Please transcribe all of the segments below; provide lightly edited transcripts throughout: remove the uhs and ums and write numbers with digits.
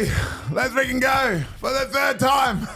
boy. Let's freaking go for the third time.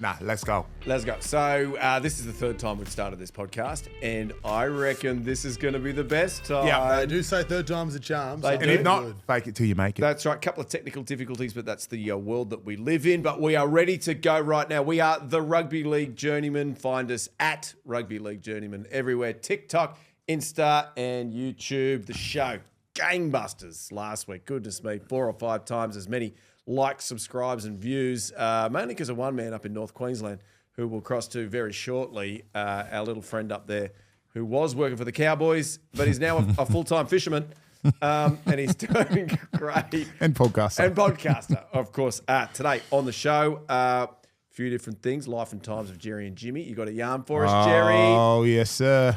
Nah, let's go. Let's go. So this is the third time we've started this podcast, and I reckon this is going to be the best time. Yeah, They do say third time's a charm. They So do. And if not, good. fake it till you make it. That's right. Couple of technical difficulties, but that's the world that we live in. But we are ready to go right now. We are the Rugby League Journeymen. Find us at Rugby League Journeymen everywhere. TikTok, Insta, and YouTube. The show. Gangbusters last week. Goodness me. 4 or 5 times as many likes, subscribes, and views. Mainly because of one man up in North Queensland who we'll cross to very shortly. Our little friend up there who was working for the Cowboys, but he's now a full-time fisherman. And he's doing great. And podcaster. And podcaster, of course. Today on the show, a few different things. Life and times of Jerry and Jimmy. You got a yarn for us, Jerry? Oh, yes, sir.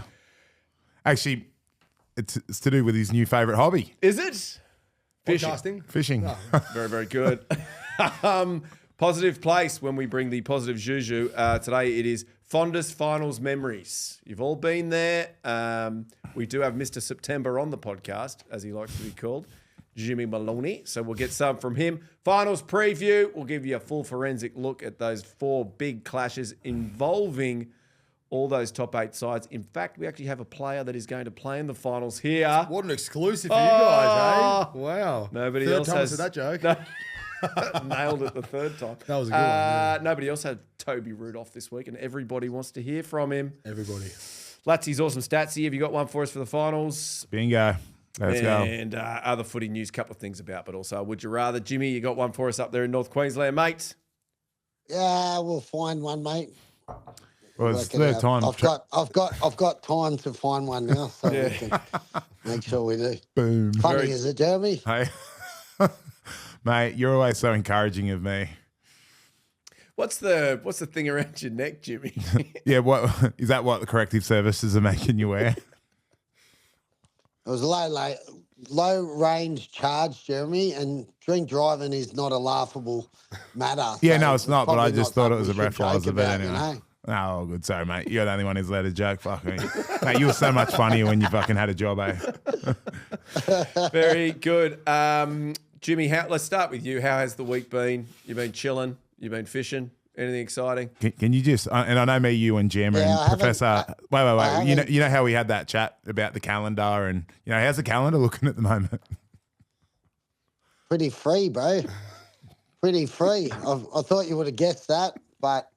Actually, it's to do with his new favourite hobby, Is it? Podcasting. fishing. Very, very good. Positive place when we bring the positive juju. Today it is fondest finals memories. You've all been there. We do have Mr. September on the podcast, as he likes to be called, James Maloney. So we'll get some from him. Finals preview. We'll give you a full forensic look at those 4 big clashes involving all those top 8 sides. In fact, we actually have a player that is going to play in the finals here. What an exclusive for you guys, eh? Wow. Nobody Third else time has I said that joke. Nailed it the third time. That was a good one. Yeah. Nobody else had Toby Rudolph this week, and everybody wants to hear from him. Everybody. Latsy's awesome statsy. Have you got one for us for the finals? Bingo. Let's go. And other footy news, couple of things about, but also would you rather? Jimmy, you got one for us up there in North Queensland, mate? Yeah, we'll find one, mate. Well, it's Work it third out. time. I've got time to find one now, so we can make sure we do. Boom. Funny, is it, Jeremy? Hey. Mate, you're always so encouraging of me. What's the thing around your neck, Jimmy? Yeah, what is that? What the corrective services are making you wear? It was a low range charge, Jeremy, and drink driving is not a laughable matter. Yeah, so no, it's not. But I probably just not thought it was a something we should breathalyzer. joke But about, anyway. Oh, good. Sorry, mate. You're the only one who's let a joke. Fuck me. Mate, you were so much funnier when you fucking had a job, eh? Very good. Jimmy, let's start with you. How has the week been? You've been chilling? You've been fishing? Anything exciting? Can you just, and I know me, you and Gemma Yeah, and Professor, wait. You know how we had that chat about the calendar and, how's the calendar looking at the moment? Pretty free, bro. Pretty free. I thought you would have guessed that, but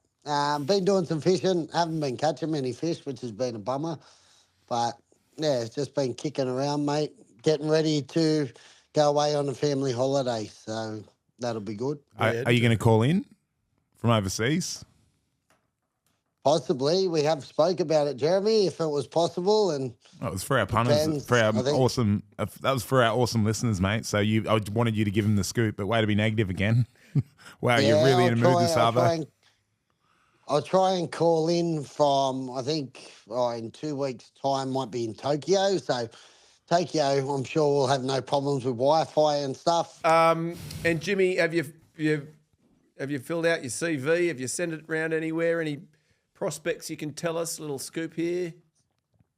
been doing some fishing. Haven't been catching many fish, which has been a bummer. But, yeah, it's just been kicking around, mate. Getting ready to go away on a family holiday, so that'll be good. Are you going to call in from overseas? Possibly. We have spoke about it, Jeremy, if it was possible. And Oh, it was for our punters, Depends, for our I think. awesome. That was for our awesome listeners, mate. So I wanted you to give them the scoop, but way to be negative again. Wow, you're really in a mood this Arvo. I'll try and call in from, I think, in 2 weeks' time, might be in Tokyo. So Tokyo, I'm sure we'll have no problems with Wi-Fi and stuff. And Jimmy, have you filled out your CV? Have you sent it around anywhere? Any prospects you can tell us? A little scoop here.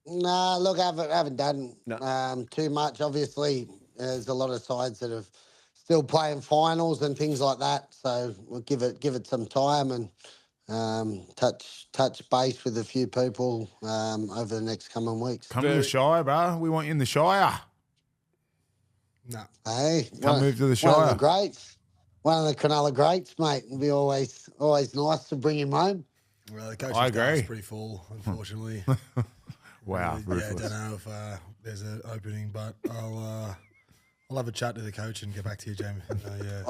Nah, look, I haven't done No. too much. Obviously, there's a lot of sides that have still playing finals and things like that. So we'll give it some time and touch base with a few people over the next coming weeks. Come to the Shire, bro. We want you in the Shire. No. Hey, Come move to the One of Shire. the greats, one of the Cronulla greats, mate. It'll be always nice to bring him home. Well, the coaching I staff's agree. pretty full, unfortunately. Wow, Yeah, I ruthless. don't know if there's an opening, but I'll have a chat to the coach and get back to you, Jamie. Yeah,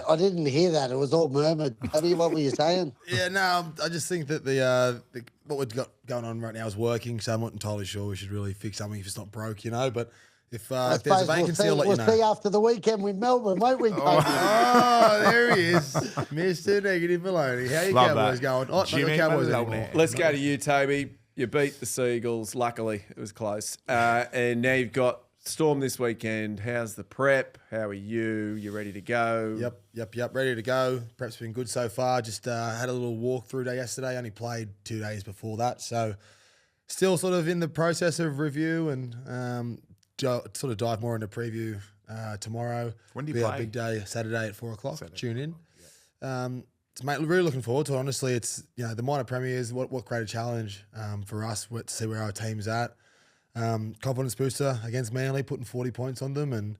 I didn't hear that. It was all murmured. Abby, what were you saying? Yeah, no, I just think that what we've got going on right now is working, so I'm not entirely sure we should really fix something if it's not broke, But if there's a vacancy, I'll let you know. We'll see after the weekend with Melbourne, won't we? Oh, there he is, Mr. Negative Maloney. How you Love Cowboys that. going? Oh, not the Jimmy Cowboys Maloney. anymore. Let's go to you, Toby. You beat the Seagulls. Luckily, it was close. And now you've got Storm this weekend. How's the prep? How are you? You ready to go? Yep. Ready to go. Prep's been good so far. Just had a little walkthrough day yesterday. Only played 2 days before that. So still sort of in the process of review and sort of dive more into preview tomorrow. When do you be play? a big day, Saturday at 4 o'clock. Tune in. Mate, really looking forward to it. Honestly, it's the minor premiers. What great a challenge for us to see where our team's at. Confidence booster against Manly, putting 40 points on them, and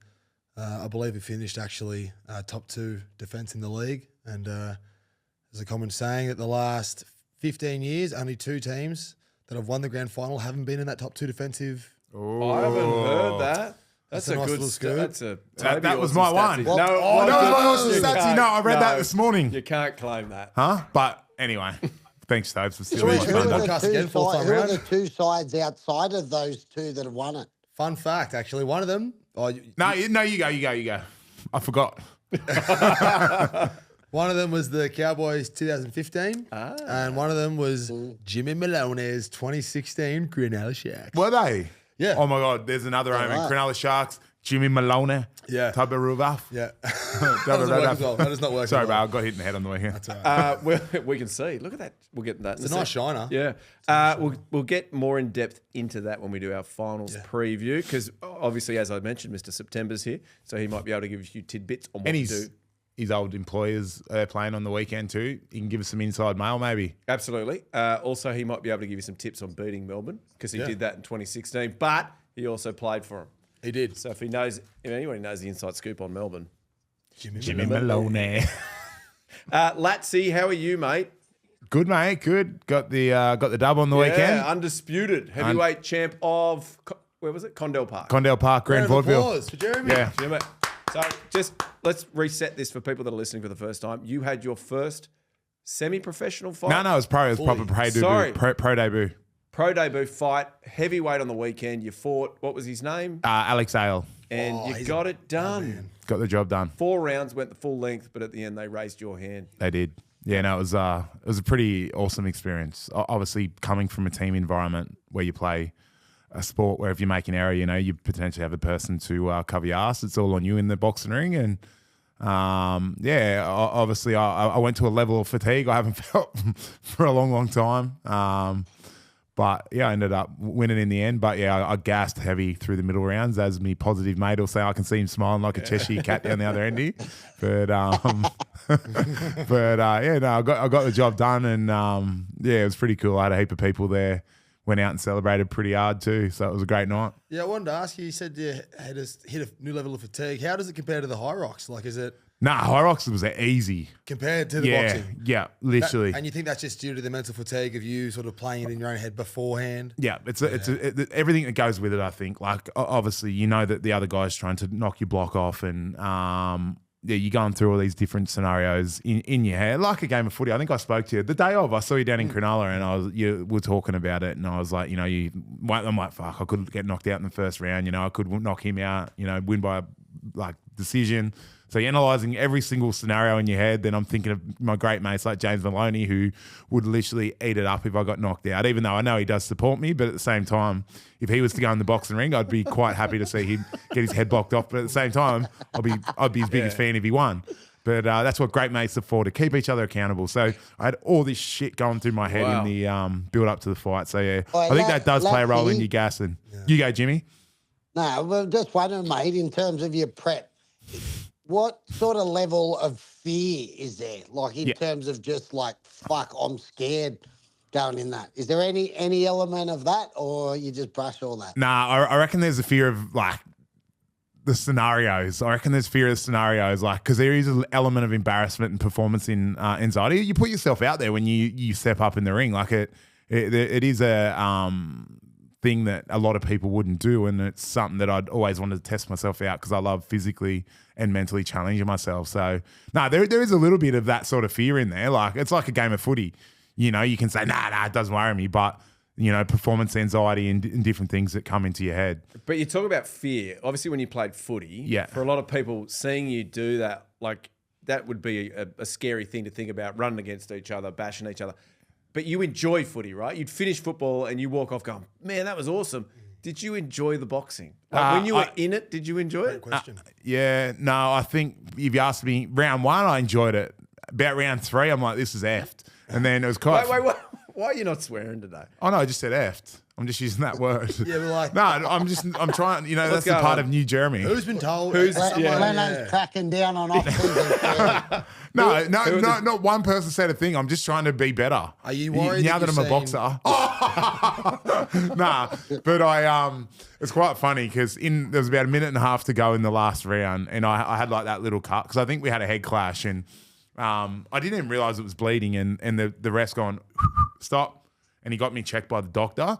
I believe we finished actually top 2 defence in the league. And there's a common saying that the last 15 years, only 2 teams that have won the grand final haven't been in that top 2 defensive. I haven't heard that. That's a nice good little scoop. That's a that was my one. No, that was my awesome statsy. No, I read that this morning. You can't claim that. Huh? But anyway, thanks, Tobes, for stealing my Who thunder. are the again, who are the 2 sides outside of those 2 that have won it? Fun fact, actually, one of them. No, you go. I forgot. One of them was the Cowboys 2015, and one of them was Jimmy Maloney's 2016 Cronulla Sharks. Were they? Yeah. Oh, my God. There's another omen. Cronulla Sharks, Jimmy Maloney. Yeah. Toby Ruvaf. Yeah. That doesn't work as well. That does not work. Sorry, as bro. well. I got hit in the head on the way here. That's all right. We can see. Look at that. We'll get that. It's a nice shiner. Yeah. We'll get more in depth into that when we do our finals preview, because obviously, as I mentioned, Mr. September's here, so he might be able to give you tidbits on what to do. His old employers playing on the weekend too. You can give us some inside mail, maybe. Absolutely. Also, he might be able to give you some tips on beating Melbourne, because he did that in 2016, but he also played for him. He did. So if he knows, if anyone knows the inside scoop on Melbourne. Jimmy Maloney. Latsy, how are you, mate? Good, mate. Good. Got the dub on the weekend. Undisputed heavyweight champ of, where was it? Condell Park. Condell Park, Grand Vaudeville. Applause for Jeremy. Yeah. Yeah, mate. So just let's reset this for people that are listening for the first time. You had your first semi-professional fight. No, it was pro. It was proper pro debut. Sorry. Pro debut. Pro debut fight, heavyweight on the weekend. You fought, what was his name? Alex Ale. And you got it done. Got the job done. 4 rounds, went the full length, but at the end they raised your hand. They did. Yeah, no, it was a pretty awesome experience. Obviously, coming from a team environment where you play a sport where if you make an error, you potentially have a person to cover your ass. It's all on you in the boxing ring. And obviously I went to a level of fatigue I haven't felt for a long, long time. But yeah, I ended up winning in the end. But yeah, I gassed heavy through the middle rounds, as me positive mate will say. I can see him smiling like a Cheshire cat down the other end here. But I got the job done, and it was pretty cool. I had a heap of people there. Went out and celebrated pretty hard too, so it was a great night. Yeah, I wanted to ask you. You said you had hit a new level of fatigue. How does it compare to the High Rocks? Like, is it? Nah, High Rocks was easy compared to the boxing. Yeah, literally. And you think that's just due to the mental fatigue of you sort of playing it in your own head beforehand? Yeah, it's everything that goes with it. I think, like, obviously, that the other guy's trying to knock your block off, and you're going through all these different scenarios in your head, like a game of footy. I think I spoke to you the day of. I saw you down in Cronulla, and you were talking about it, and I was like, I'm like, fuck, I could get knocked out in the first round. I could knock him out. Win by decision. So you're analysing every single scenario in your head. Then I'm thinking of my great mates like James Maloney, who would literally eat it up if I got knocked out, even though I know he does support me. But at the same time, if he was to go in the boxing ring, I'd be quite happy to see him get his head blocked off. But at the same time, I'd be his biggest fan if he won. But that's what great mates are for, to keep each other accountable. So I had all this shit going through my head in the build up to the fight. So yeah, I think that does play a role in your gassing. Yeah. You go, Jimmy. No, well, just wondering, mate, in terms of your prep, what sort of level of fear is there? Like in terms of just like, fuck, I'm scared going in that. Is there any element of that, or you just brush all that? Nah, I reckon there's a fear of like the scenarios. I reckon there's fear of scenarios, like, because there is an element of embarrassment and performance in anxiety. You put yourself out there when you step up in the ring. Like it is a thing that a lot of people wouldn't do, and it's something that I'd always wanted to test myself out, because I love physically and mentally challenging myself. So there is a little bit of that sort of fear in there. Like, it's like a game of footy. You can say, nah, it doesn't worry me, but performance anxiety and different things that come into your head. But you talk about fear. Obviously, when you played footy, for a lot of people, seeing you do that, like, that would be a scary thing to think about, running against each other, bashing each other. But you enjoy footy, right? You'd finish football and you walk off going, man, that was awesome. Did you enjoy the boxing? Like, when you were in it, did you enjoy it? Question. No, I think if you asked me round 1, I enjoyed it. About round 3, I'm like, this is effed. And then it was quite... Wait. Why are you not swearing today? Oh, no, I just said effed. I'm just using that word. Yeah, we're like, No, I'm trying, that's the going part on? of New Jeremy. who's been told? Leno's cracking down on off-season. No, not one person said a thing. I'm just trying to be better. Are you worried now that that I'm a boxer? Nah, but it's quite funny because there was about a minute and a half to go in the last round, and I had like that little cut because I think we had a head clash, and I didn't even realize it was bleeding, and the ref's gone, stop, and he got me checked by the doctor.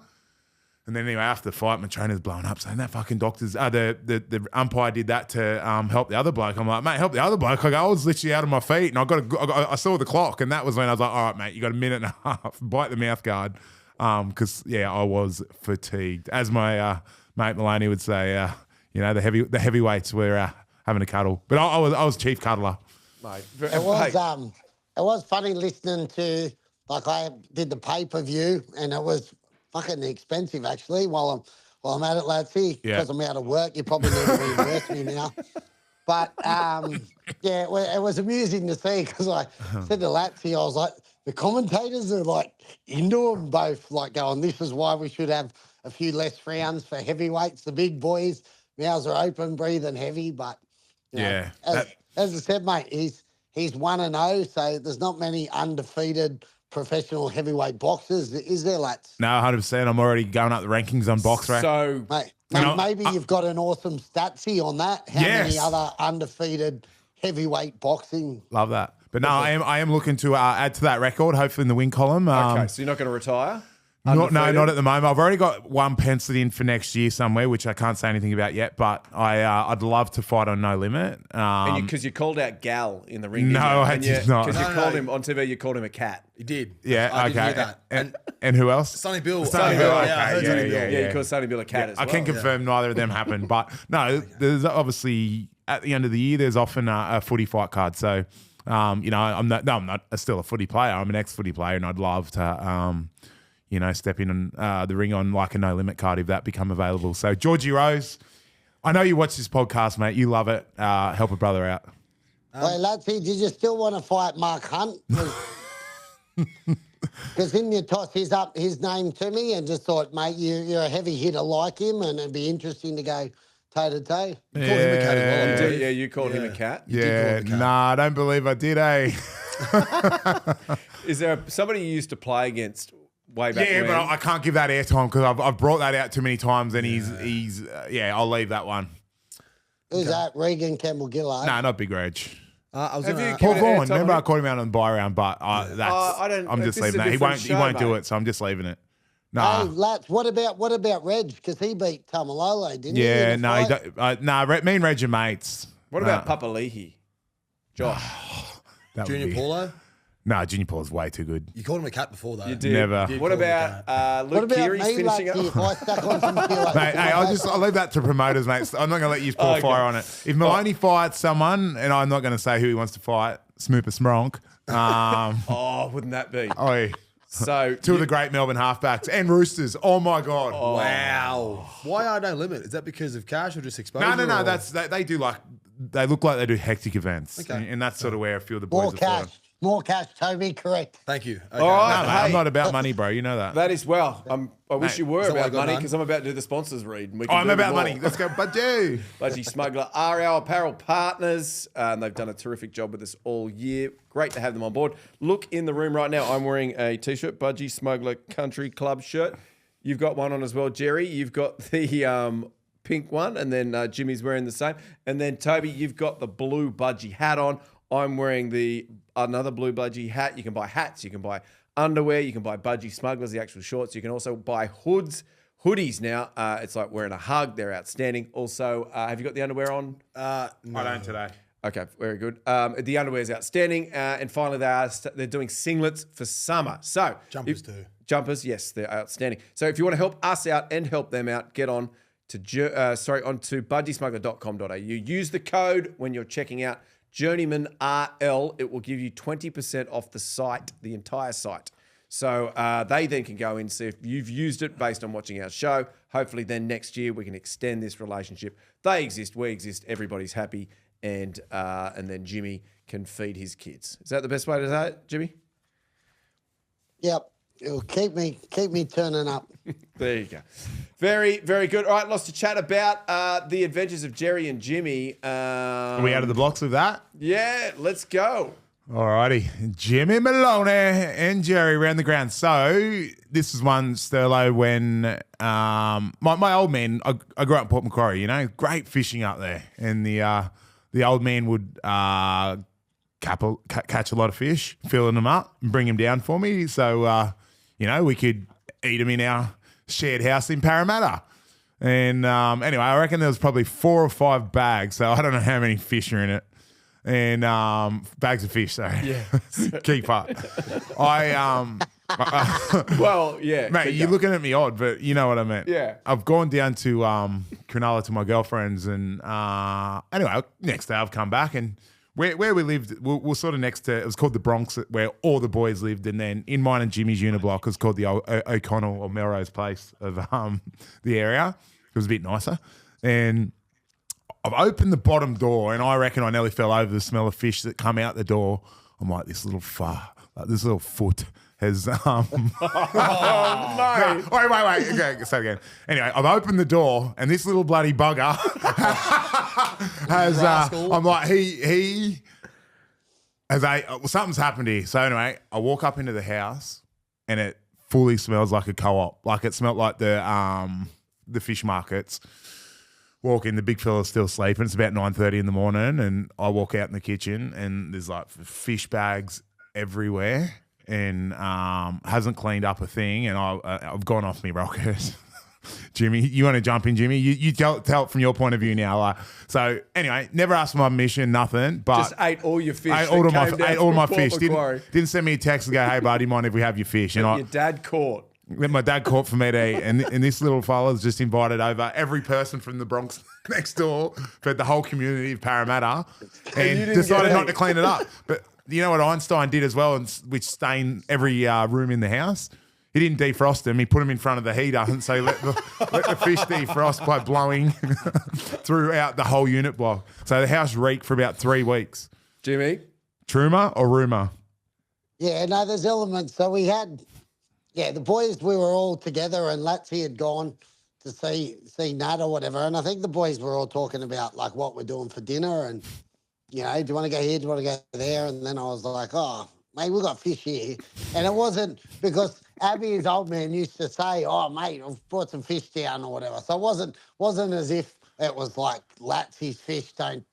And then anyway, after the fight, my trainer's blown up saying that fucking doctor's the umpire did that to help the other bloke. I'm like, mate, help the other bloke. Like, I was literally out of my feet, and I saw the clock, and that was when I was like, all right, mate, you got a minute and a half. Bite the mouth guard, because I was fatigued. As my mate Maloney would say, the heavyweights were having a cuddle, but I was chief cuddler. Mate, It was funny listening to, like, I did the pay-per-view, and it was fucking expensive, actually, while I'm at it, Latsy, because I'm out of work. You probably need to reimburse me now. But, it was amusing to see because I said to Latsy, I was like, the commentators are, like, into them both, like, going, this is why we should have a few less rounds for heavyweights. The big boys, mouths are open, breathing heavy. But, as I said, mate, he's 1-0, so there's not many undefeated professional heavyweight boxers, is there, Lats? No, 100%. I'm already going up the rankings on box rack. So, Mate, maybe you've got an awesome statsy on that. How many other undefeated heavyweight boxing? Love that. But no, I am looking to add to that record, hopefully in the win column. okay, so you're not going to retire? No, not at the moment. I've already got one penciled in for next year somewhere, which I can't say anything about yet. But I'd love to fight on No Limit. Because you called out Gal in the ring. No, I did not. Because you called him on TV. You called him a cat. He did. Yeah, I okay. did hear that. And who else? Sonny Bill. Sonny Bill. I Okay, heard Sonny Bill. Yeah, you called Sonny Bill a cat as well. I can confirm neither of them happened. But no, there's obviously at the end of the year there's often a footy fight card. So I'm not still a footy player. I'm an ex-footy player, and I'd love to step in on the ring on like a No Limit card if that become available. So Georgie Rose, I know you watch this podcast, mate. You love it. Help a brother out. Wait, Latsy, did you still want to fight Mark Hunt? Because in your toss his name to me and just thought, mate, you're a heavy hitter like him, and it'd be interesting to go toe-to-toe. You called him a cat as well. Yeah, you called him a cat. Yeah, I don't believe I did, eh? Is there somebody you used to play against way back when? But I can't give that airtime because I've brought that out too many times, and he's I'll leave that one. Who's that? Regan Campbell-Gillard? No, not Big Reg. I was Have gonna you Paul Yeah, Vaughan, tell remember me. I caught him out on the buy round, but I'm just this is leaving a that. He different won't show, do mate. it, so I'm just leaving it. Hey, Nah. Lats, what about Reg? Because he beat Tamalolo, didn't he? Yeah, in the no, fight? me and Reg are mates. What about Papali'i? Josh. That would Junior be- Paulo. No, Junior Paul's way too good. You called him a cat before, though. You did. Never. did What call him a about cat. What Luke about Keary's me, finishing Latsy, if up? I stuck on some kilos? Mate, hey, I'll leave that to promoters, mate. I'm not going to let you pour Okay. fire on it. If Maloney fights someone, and I'm not going to say who he wants to fight, Smooper Smronk. Oh, wouldn't that be? Oi, So two of the great Melbourne halfbacks and Roosters. Oh my god! Wow. Why are No Limit? Is that because of cash or just exposure? No. or- They do they look like they do hectic events, Okay. and that's sort of where I feel the boys are. More cash, Toby, correct. Thank you. Okay. All right. No, mate, Hey. I'm not about money, bro. You know that. that is I wish you were is that why I about got money none? because I'm about to do the sponsors read. And we can I'm do about more. money. Let's go, Budgy. Budgy Smuggler are our apparel partners, and they've done a terrific job with us all year. Great to have them on board. Look in the room right now. I'm wearing a T-shirt, Budgy Smuggler Country Club shirt. You've got one on as well, Jerry. You've got the pink one, and then Jimmy's wearing the same. And then Toby, you've got the blue Budgy hat on. I'm wearing another blue Budgy hat. You can buy hats. You can buy underwear. You can buy Budgy Smugglers, the actual shorts. You can also buy hoodies now. It's like wearing a hug. They're outstanding. Also, have you got the underwear on? I don't today. Okay, very good. The underwear is outstanding. And finally, they're doing singlets for summer. So Jumpers too. Jumpers, yes, they're outstanding. So if you want to help us out and help them out, get on to onto budgysmuggler.com.au. Use the code when you're checking out Journeymen RL. It will give you 20% off the site, the entire site. So they then can go in and see if you've used it based on watching our show. Hopefully then next year we can extend this relationship. They exist, we exist, everybody's happy, and then Jimmy can feed his kids. Is that the best way to say it, Jimmy? Yep. It'll keep me turning up. There you go. Very, very good. All right, lots to chat about. The Adventures of Jerry and Jimmy. Are we out of the blocks with that? Yeah, let's go. Alrighty, Jimmy Maloney and Jerry around the ground. So this is one, Sterlo, when my old man, I grew up in Port Macquarie, great fishing up there. And the old man would catch a lot of fish, filling them up and bring them down for me. So, we could eat them in our shared house in Parramatta. And anyway, I reckon there was probably 4 or 5 bags. So I don't know how many fish are in it. And bags of fish, sorry. Yeah. Keep up. Well, yeah. Mate, you're looking at me odd, but you know what I meant. Yeah. I've gone down to Cronulla to my girlfriend's, and anyway, next day I've come back, and where we lived, we're sort of next to, it was called the Bronx, where all the boys lived, and then in mine and Jimmy's uniblock was called the O'Connell or Melrose place of the area. It was a bit nicer. And I've opened the bottom door, and I reckon I nearly fell over the smell of fish that come out the door. I'm like, this little foot has Oh, no. Wait. Okay, say it again. Anyway, I've opened the door, and this little bloody bugger has. I'm like, he has something's happened here. So anyway, I walk up into the house, and it fully smells like a co-op. Like it smelled like the fish markets. Walk in, the big fella's still sleeping. It's about 9:30 in the morning, and I walk out in the kitchen, and there's like fish bags everywhere, and hasn't cleaned up a thing, and I've gone off me rockers. Jimmy, you want to jump in, Jimmy? You tell it from your point of view now. So anyway, never asked for my permission, nothing. But Just ate all your fish. Ate all my fish. Didn't send me a text to go, hey, buddy, mind if we have your fish? And your dad caught. My dad caught for me to eat, and this little fella's just invited over every person from the Bronx next door, fed the whole community of Parramatta, and decided not to clean it up. But you know what Einstein did as well, which stained every room in the house? He didn't defrost them. He put them in front of the heater, and so let the fish defrost by blowing throughout the whole unit block. So the house reeked for about 3 weeks. Jimmy? Truma or rumour? Yeah, no, there's elements. So we had... Yeah, the boys, we were all together, and Latsy had gone to see Nat or whatever. And I think the boys were all talking about like what we're doing for dinner, and do you want to go here? Do you want to go there? And then I was like, oh, mate, we got fish here. And it wasn't because Abby, his old man, used to say, oh, mate, I've brought some fish down or whatever. So it wasn't as if it was like Latsy's fish don't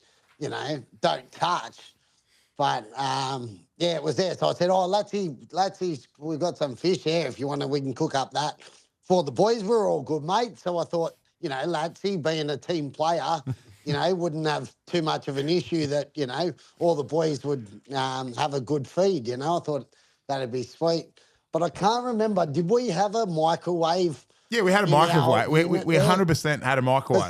touch. But yeah, it was there. So I said, oh, Latsy, we've got some fish here. If you want to, we can cook up that. For the boys, we were all good mates. So I thought, Latsy being a team player, wouldn't have too much of an issue that, all the boys would have a good feed, I thought that'd be sweet. But I can't remember, did we have a microwave? Yeah, we had a microwave. We 100% had a microwave.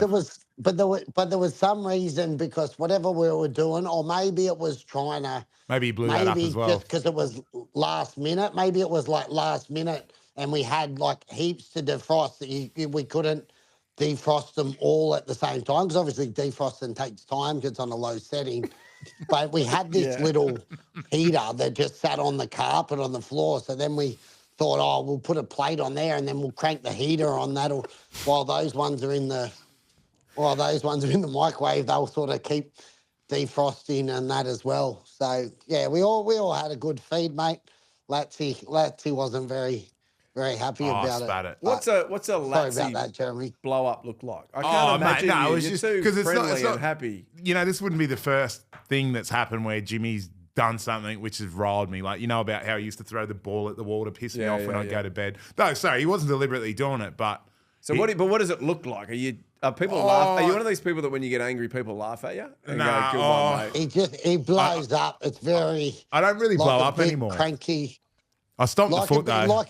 But there was some reason because whatever we were doing, or maybe it was trying to... Maybe you blew that up as well. Just because it was last minute. Maybe it was like last minute and we had like heaps to defrost that we couldn't defrost them all at the same time because obviously defrosting takes time because it's on a low setting. But we had this little heater that just sat on the carpet on the floor. So then we thought, oh, we'll put a plate on there and then we'll crank the heater on that while those ones are in the microwave. They'll sort of keep defrosting and that as well. So yeah, we all had a good feed, mate. Latsy wasn't very happy about it. What's a Latsy Latsy about that, Jeremy? blow up look like? I can't imagine. Mate, no, you're it was just too because friendly it's not and happy. This wouldn't be the first thing that's happened where Jimmy's done something which has riled me. Like, about how he used to throw the ball at the wall to piss me off when I'd go to bed. No, sorry, he wasn't deliberately doing it, but... So what does it look like? Are people laugh? Are you one of these people that when you get angry, people laugh at you? And Nah, go, good one, mate. He blows up. It's very... I don't really blow up anymore. Cranky. I stomped the foot, though.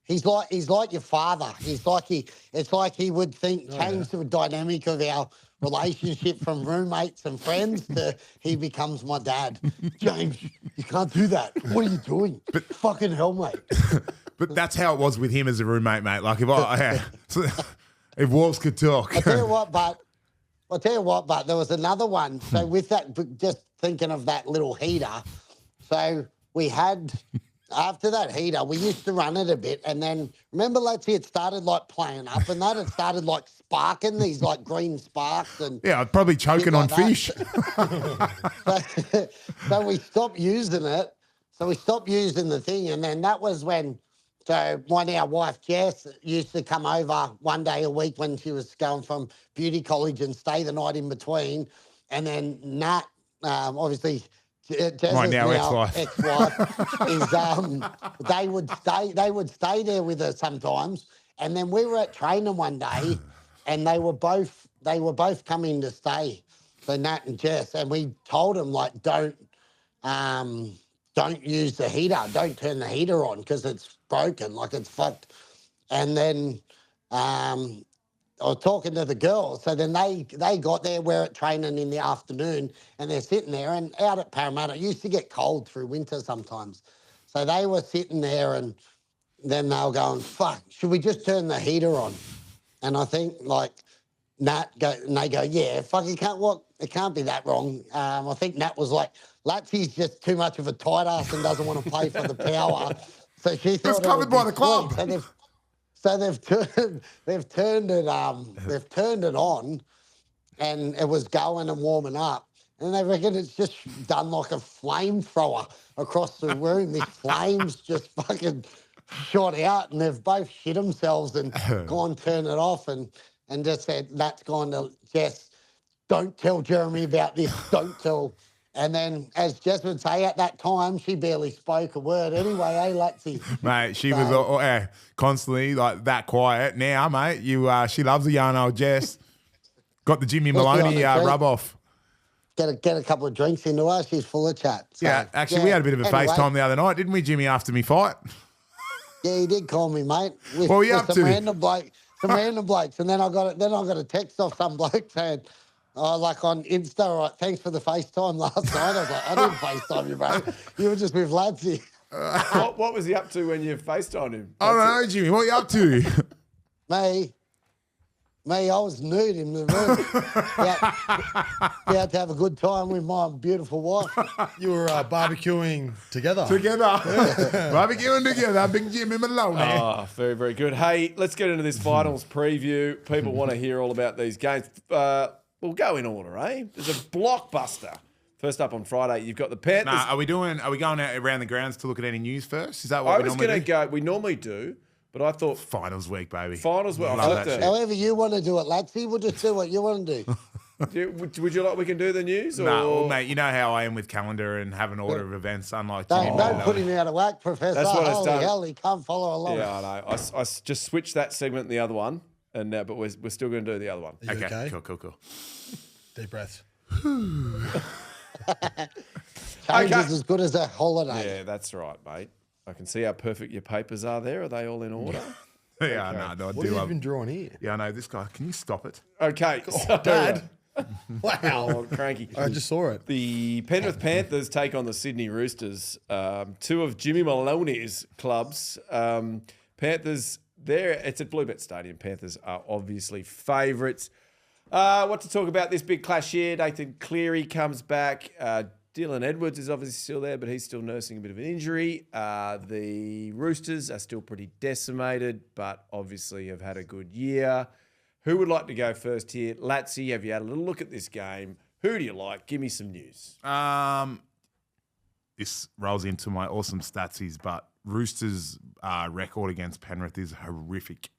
He's like your father. It's like he would change the dynamic of our relationship from roommates and friends to he becomes my dad. James, you can't do that. What are you doing? Fucking hell, mate. But that's how it was with him as a roommate, mate. Like if wolves could talk. I'll tell you what, but there was another one. So with that, just thinking of that little heater, so we had after that heater, we used to run it a bit, and then remember, Latsy, it started like playing up, and that it started like sparking these like green sparks, and Yeah, probably choking on like that. fish. So we stopped using it. So we stopped using the thing, and then that was when. So our wife Jess used to come over one day a week when she was going from beauty college and stay the night in between, and then Nat, obviously. Right now, ex-wife is they would stay there with her sometimes, and then we were at training one day, and they were both coming to stay, so Nat and Jess, and we told them like don't use the heater, don't turn the heater on because it's broken, like it's fucked, and then I was talking to the girls, so then they got there, we're at training in the afternoon, and they're sitting there, and out at Parramatta, it used to get cold through winter sometimes. So they were sitting there, and then they were going, fuck, should we just turn the heater on? And I think, like, they go, yeah, fuck, it can't be that wrong. I think Nat was like, Latsy's just too much of a tight ass and doesn't want to play for the Power. So she thought It's covered by the club. So they've turned it on, and it was going and warming up, and they reckon it's just done like a flamethrower across the room. These flames just fucking shot out, and they've both shit themselves and gone turn it off, and just said that's gone to Jess. Don't tell Jeremy about this. Don't tell. And then, as Jess would say, at that time, she barely spoke a word anyway, Latsy? Mate, she was constantly like that quiet. Now, mate, she loves a yarn old Jess. Got the Jimmy Maloney rub off. Get a couple of drinks into her. She's full of chat. So, yeah, actually, we had a bit of a FaceTime the other night, didn't we, Jimmy, after me fight? Yeah, he did call me, mate. With, what were you up to? Some random blokes, and then I got a text off some bloke saying, oh, like on Insta, right, thanks for the FaceTime last night. I was like, I didn't FaceTime you, bro. You were just with Latsy. What was he up to when you FaceTimed him? I don't know, Jimmy. What are you up to? Me, I was nude in the room. About to have a good time with my beautiful wife. You were barbecuing together. Barbecuing together, Big Jimmy Maloney. Oh, very, very good. Hey, let's get into this finals preview. People want to hear all about these games. We'll go in order, eh? There's a blockbuster. First up on Friday, you've got the Panthers. Are we going out around the grounds to look at any news first? Is that what I we was normally going do? to go. We normally do, but I thought Finals week, baby. finals were. Love that shit. However you want to do it, Latsy, we'll just do what you want to do. Would you like we can do the news? Or? No, well, mate, you know how I am with calendar and have an order of events, unlike Jimmy. Don't put him out of whack, Professor. That's what it's Holy done. hell, he can't follow along. Yeah, I know. I just switched that segment and the other one, and but we're still going to do the other one. Are you okay? Cool. Deep breath. Change is as good as a holiday. Yeah, that's right, mate. I can see how perfect your papers are there. Are they all in order? Yeah, no, I What do. have you been drawing here? Yeah, I know this guy. Can you stop it? Okay. So, Dad. Wow. Oh, cranky. I just saw it. The Penrith Panthers take on the Sydney Roosters, two of Jimmy Maloney's clubs. Panthers, it's at Bluebet Stadium. Panthers are obviously favourites. What to talk about this big clash here? Nathan Cleary comes back. Dylan Edwards is obviously still there, but he's still nursing a bit of an injury. The Roosters are still pretty decimated, but obviously have had a good year. Who would like to go first here? Latsy, have you had a little look at this game? Who do you like? Give me some news. This rolls into my awesome statsies, but Roosters' record against Penrith is horrific.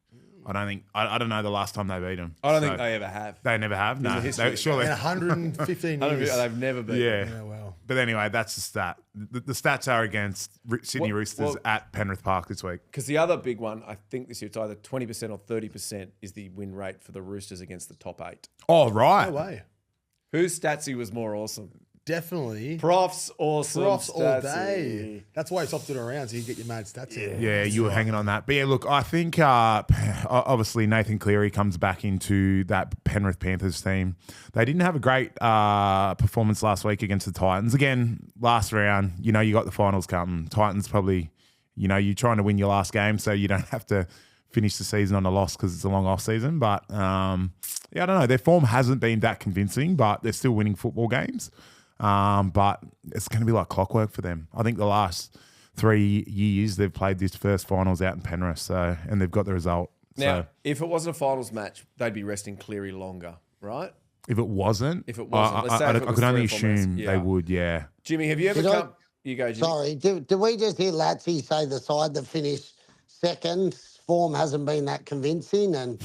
I don't know the last time they beat them. I don't think they ever have. They never have? No. history. Surely. In 115 years. They've never been. Yeah. Yeah, wow. But anyway, that's the stat. The stats are against Sydney Roosters at Penrith Park this week. Because the other big one, I think this year, it's either 20% or 30% is the win rate for the Roosters against the top 8. Oh, right. No way. Whose statsy was more awesome? Definitely. Profs awesome. Profs all statsy. day. That's why he swapped it around so you get your mad stats in. Yeah, you were hanging on that. But yeah, look, I think obviously Nathan Cleary comes back into that Penrith Panthers team. They didn't have a great performance last week against the Titans. Again, last round, you got the finals coming. Titans probably, you're trying to win your last game so you don't have to finish the season on a loss because it's a long off season. But I don't know. Their form hasn't been that convincing, but they're still winning football games. But it's going to be like clockwork for them. I think the last 3 years they've played this first finals out in Penrith. So, and they've got the result. Now, So if it wasn't a finals match, they'd be resting Cleary longer, right? if it wasn't, If it wasn't, let's say I if it was could only 3 or 4 minutes. assume they would. Yeah. Jimmy, have you ever Did I- come? You go, Jimmy. Sorry, did we just hear Latsy say the side that finished second form hasn't been that convincing, and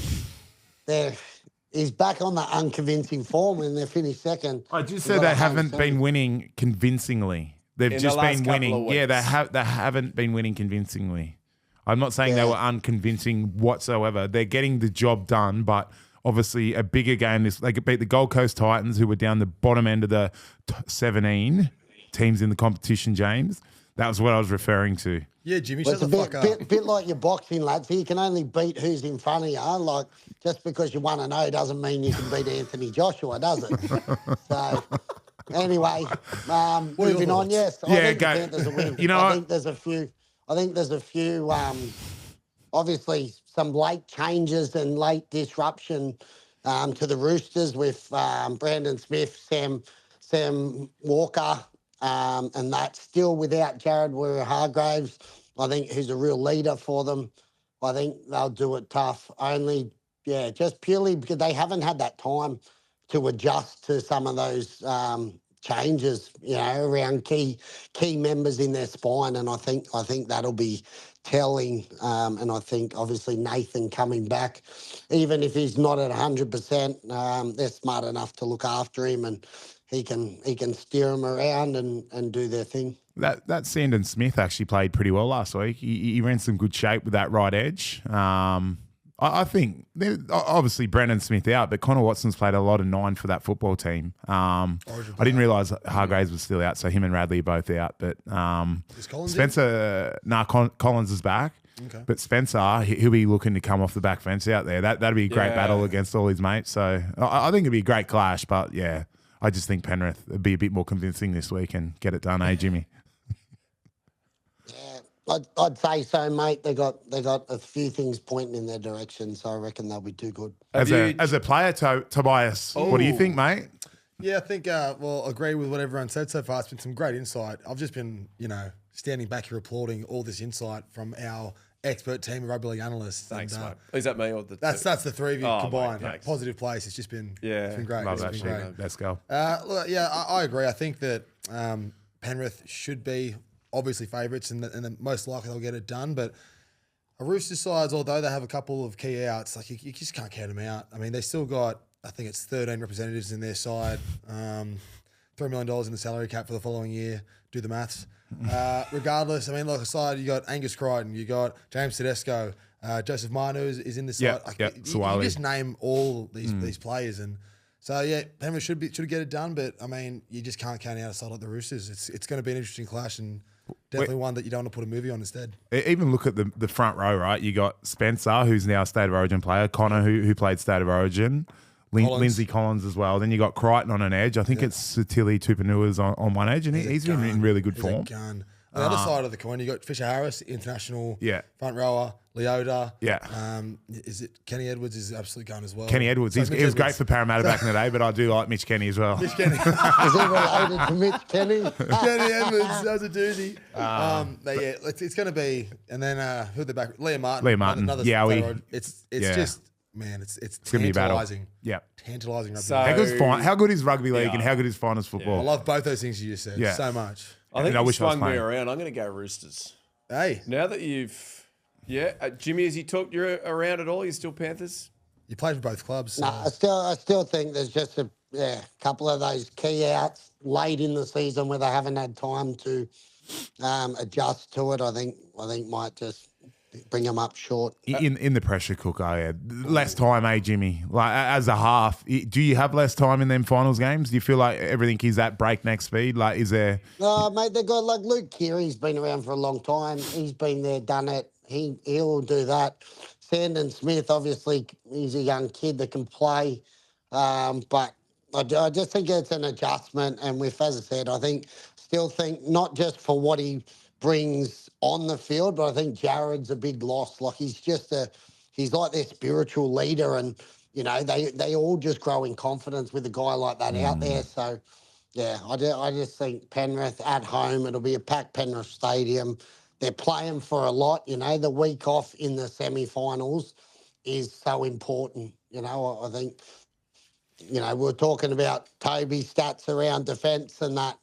he's back on the unconvincing form and they finished second. I just We've said got they a home haven't been team. winning convincingly. They've In the just last been couple winning. of Yeah, weeks. they haven't been winning convincingly. I'm not saying they Yeah. were unconvincing whatsoever. They're getting the job done, but obviously a bigger game. They could beat the Gold Coast Titans, who were down the bottom end of the 17 teams in the competition, James. That was what I was referring to. Yeah, Jimmy, Well, shut it's the a fuck up. bit like your boxing, lads. You can only beat who's in front of you. Like, just because you 1-0 doesn't mean you can beat Anthony Joshua, does it? So, anyway, moving on. Yes, I Yeah, think go. the Panthers will win. You know I what? think there's a few. Obviously, some late changes and late disruption to the Roosters with Brandon Smith, Sam Walker. And that's still without Jared Warrior-Hargraves, I think, who's a real leader for them. I think they'll do it tough. Just purely because they haven't had that time to adjust to some of those changes, around key members in their spine. And I think that'll be telling. And I think obviously Nathan coming back, even if he's not at 100%, they're smart enough to look after him, and he can steer them around and do their thing. That Sandon Smith actually played pretty well last week. He ran some good shape with that right edge. I think obviously Brandon Smith out, but Connor Watson's played a lot of 9 for that football team. I didn't realise Hargraves was still out, so him and Radley are both out. But Is Collins Spencer, Collins is back. Okay. But Spencer, he'll be looking to come off the back fence out there. That'd be a great battle against all his mates. So I think it'd be a great clash. But yeah, I just think Penrith would be a bit more convincing this week and get it done, Jimmy? Yeah, I'd say so, mate. They got a few things pointing in their direction, so I reckon they'll be too good. As a player, Tobias, what do you think, mate? Yeah, I think, agree with what everyone said so far. It's been some great insight. I've just been, standing back here applauding all this insight from our expert team of rugby league analysts. Thanks, And, mate. Is that me or the? That's the three of you Oh, combined. mate, thanks. Positive place. It's just been, it's been great. Love It's that been shit. great. Let's go. I agree. I think that Penrith should be obviously favourites and most likely they'll get it done. But a Roosters sides, although they have a couple of key outs, like you just can't count them out. I mean, they still got, I think it's 13 representatives in their side, $3 million in the salary cap for the following year. Do the maths. Regardless, I mean, like aside, you got Angus Crichton, you got James Tedesco, Joseph Manu is in the side. You just name all these players, and so yeah, Penrith should get it done. But I mean, you just can't count out a side like the Roosters. It's going to be an interesting clash, and definitely one that you don't want to put a movie on instead. Even look at the front row, right? You got Spencer, who's now a State of Origin player, Connor, who played State of Origin, Lindsay Collins as well. Then you got Crichton on an edge. I think it's Satili Tupanua's on one edge, and he's been in really good form. On the other side of the coin, you got Fisher Harris, international front rower, Leota. Is it Kenny Edwards is absolutely going as well. Kenny Edwards, he was great for Parramatta back in the day, but I do like Mitch Kenny as well. Mitch Kenny. Is he related to Mitch Kenny? Kenny Edwards, that was a doozy. But yeah, it's going to be, and then who the back? Liam Martin. Another it's just. Man, it's gonna be a battle. tantalising. Yeah, tantalising rugby. How good is rugby league and how good is finals football? I love both those things you just said so much. I think I you wish I was swung me playing. around. I'm going to go Roosters. Hey, Now that you've, Jimmy, has he talked you around at all? You still Panthers? you played for both clubs. So. No, I still think there's just a couple of those key outs late in the season where they haven't had time to adjust to it. I think might just bring them up short. In the pressure cooker, less time, Jimmy? Like as a half, do you have less time in them finals games? Do you feel like everything is at breakneck speed? Like, is there? No, mate, they got like Luke Keary's been around for a long time. He's been there, done it. He'll do that. Sandon Smith, obviously, he's a young kid that can play, but I just think it's an adjustment. And as I said, still think not just for what he brings on the field, but I think Jared's a big loss. Like he's like their spiritual leader, and they all just grow in confidence with a guy like that out there. So I just think Penrith at home, it'll be a packed Penrith Stadium. They're playing for a lot, the week off in the semi-finals is so important. I think, we were talking about Toby's stats around defence and that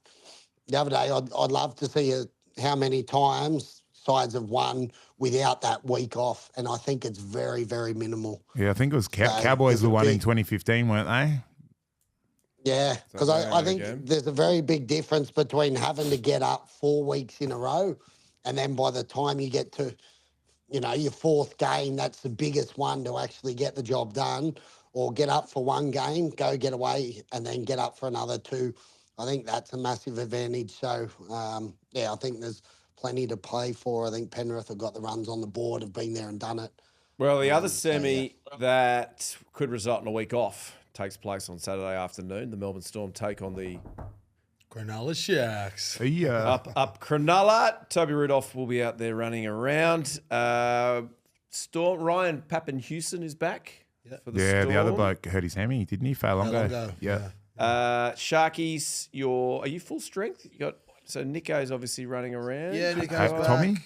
the other day. I'd love to see how many times sides have won without that week off, and I think it's very, very minimal. Yeah, I think it was Cowboys were won in 2015, weren't they? Yeah, because I think there's a very big difference between having to get up 4 weeks in a row, and then by the time you get to, your fourth game, that's the biggest one to actually get the job done, or get up for one game, go get away, and then get up for another 2. I think that's a massive advantage. So, I think there's plenty to play for. I think Penrith have got the runs on the board, have been there and done it. Well, the other semi that could result in a week off takes place on Saturday afternoon. The Melbourne Storm take on the Cronulla Sharks. Yeah. up Cronulla. Toby Rudolph will be out there running around. Storm Ryan Pappenhuisen is back for the Storm. The other bloke hurt his hammy, didn't he? Fair long ago. Yeah. Sharkies, are you full strength? So Nico's obviously running around. Yeah, Nico's back.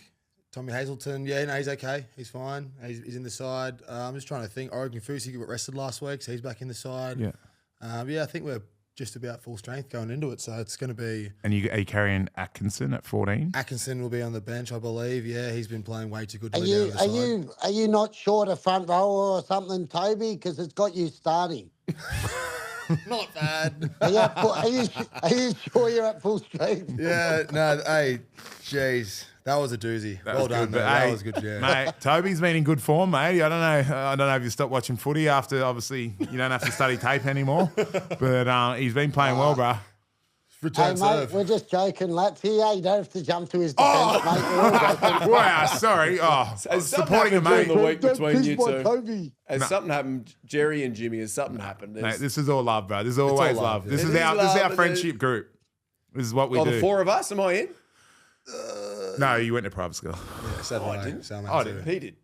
Tommy Hazelton, he's okay. He's fine. He's in the side. I'm just trying to think. Oregon Fusi got rested last week, so he's back in the side. Yeah. I think we're just about full strength going into it, so it's going to be... And are you carrying Atkinson at 14? Atkinson will be on the bench, I believe. Yeah, he's been playing way too good. Are you not short a front rower or something, Toby? Because it's got you starting. Not bad. Are you sure you're at full strength? Yeah, no, hey, jeez. That was a doozy. Well done, mate. That was good, yeah. Mate, Toby's been in good form, mate. I don't know if you stopped watching footy after, obviously, you don't have to study tape anymore. But he's been playing well, bro. Return serve. We're just joking, Latsy. Yeah, you don't have to jump to his defence, mate. We're all joking. Wow, sorry. Supporting a mate. The week between you two. Toby. Has something happened, Jerry and Jimmy? Has something happened? Mate, this is all love, bro. This is always love. Yeah. This is our friendship group. This is what we do. The 4 of us. Am I in? No, you went to private school. Yeah, so I didn't. So He did.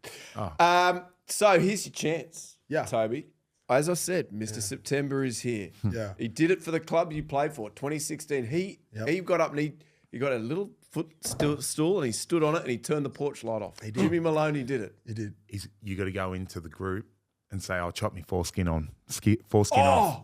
So here's your chance, Yeah. Toby. As I said, Mr. September is here. Yeah. He did it for the club you played for, 2016. He got up and he got a little footstool and he stood on it and he turned the porch light off. He did. Jimmy Maloney did it. He did. You got to go into the group and say, "I'll chop me foreskin on, foreskin off."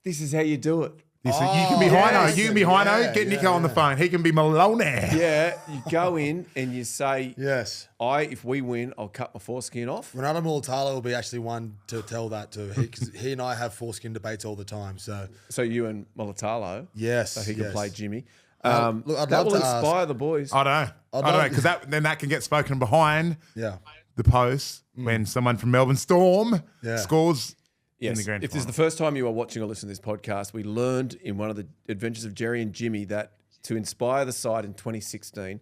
This is how you do it. You can be Hino. yes. You can be Hino. Get Nico on the phone. He can be Maloney. Yeah, you go in and you say, Yes. if we win, I'll cut my foreskin off. Ronaldo Mulatalo will be actually one to tell that to. Because he and I have foreskin debates all the time. So you and Mulatalo. yes, So he can play Jimmy. Look, I'd that love will to inspire the boys. I don't know, because then that can get spoken behind Yeah. the post when someone from Melbourne Storm scores in the Yes. grand If this is final. the first time you are watching or listening to this podcast, we learned in one of the adventures of Jerry and Jimmy that to inspire the side in 2016,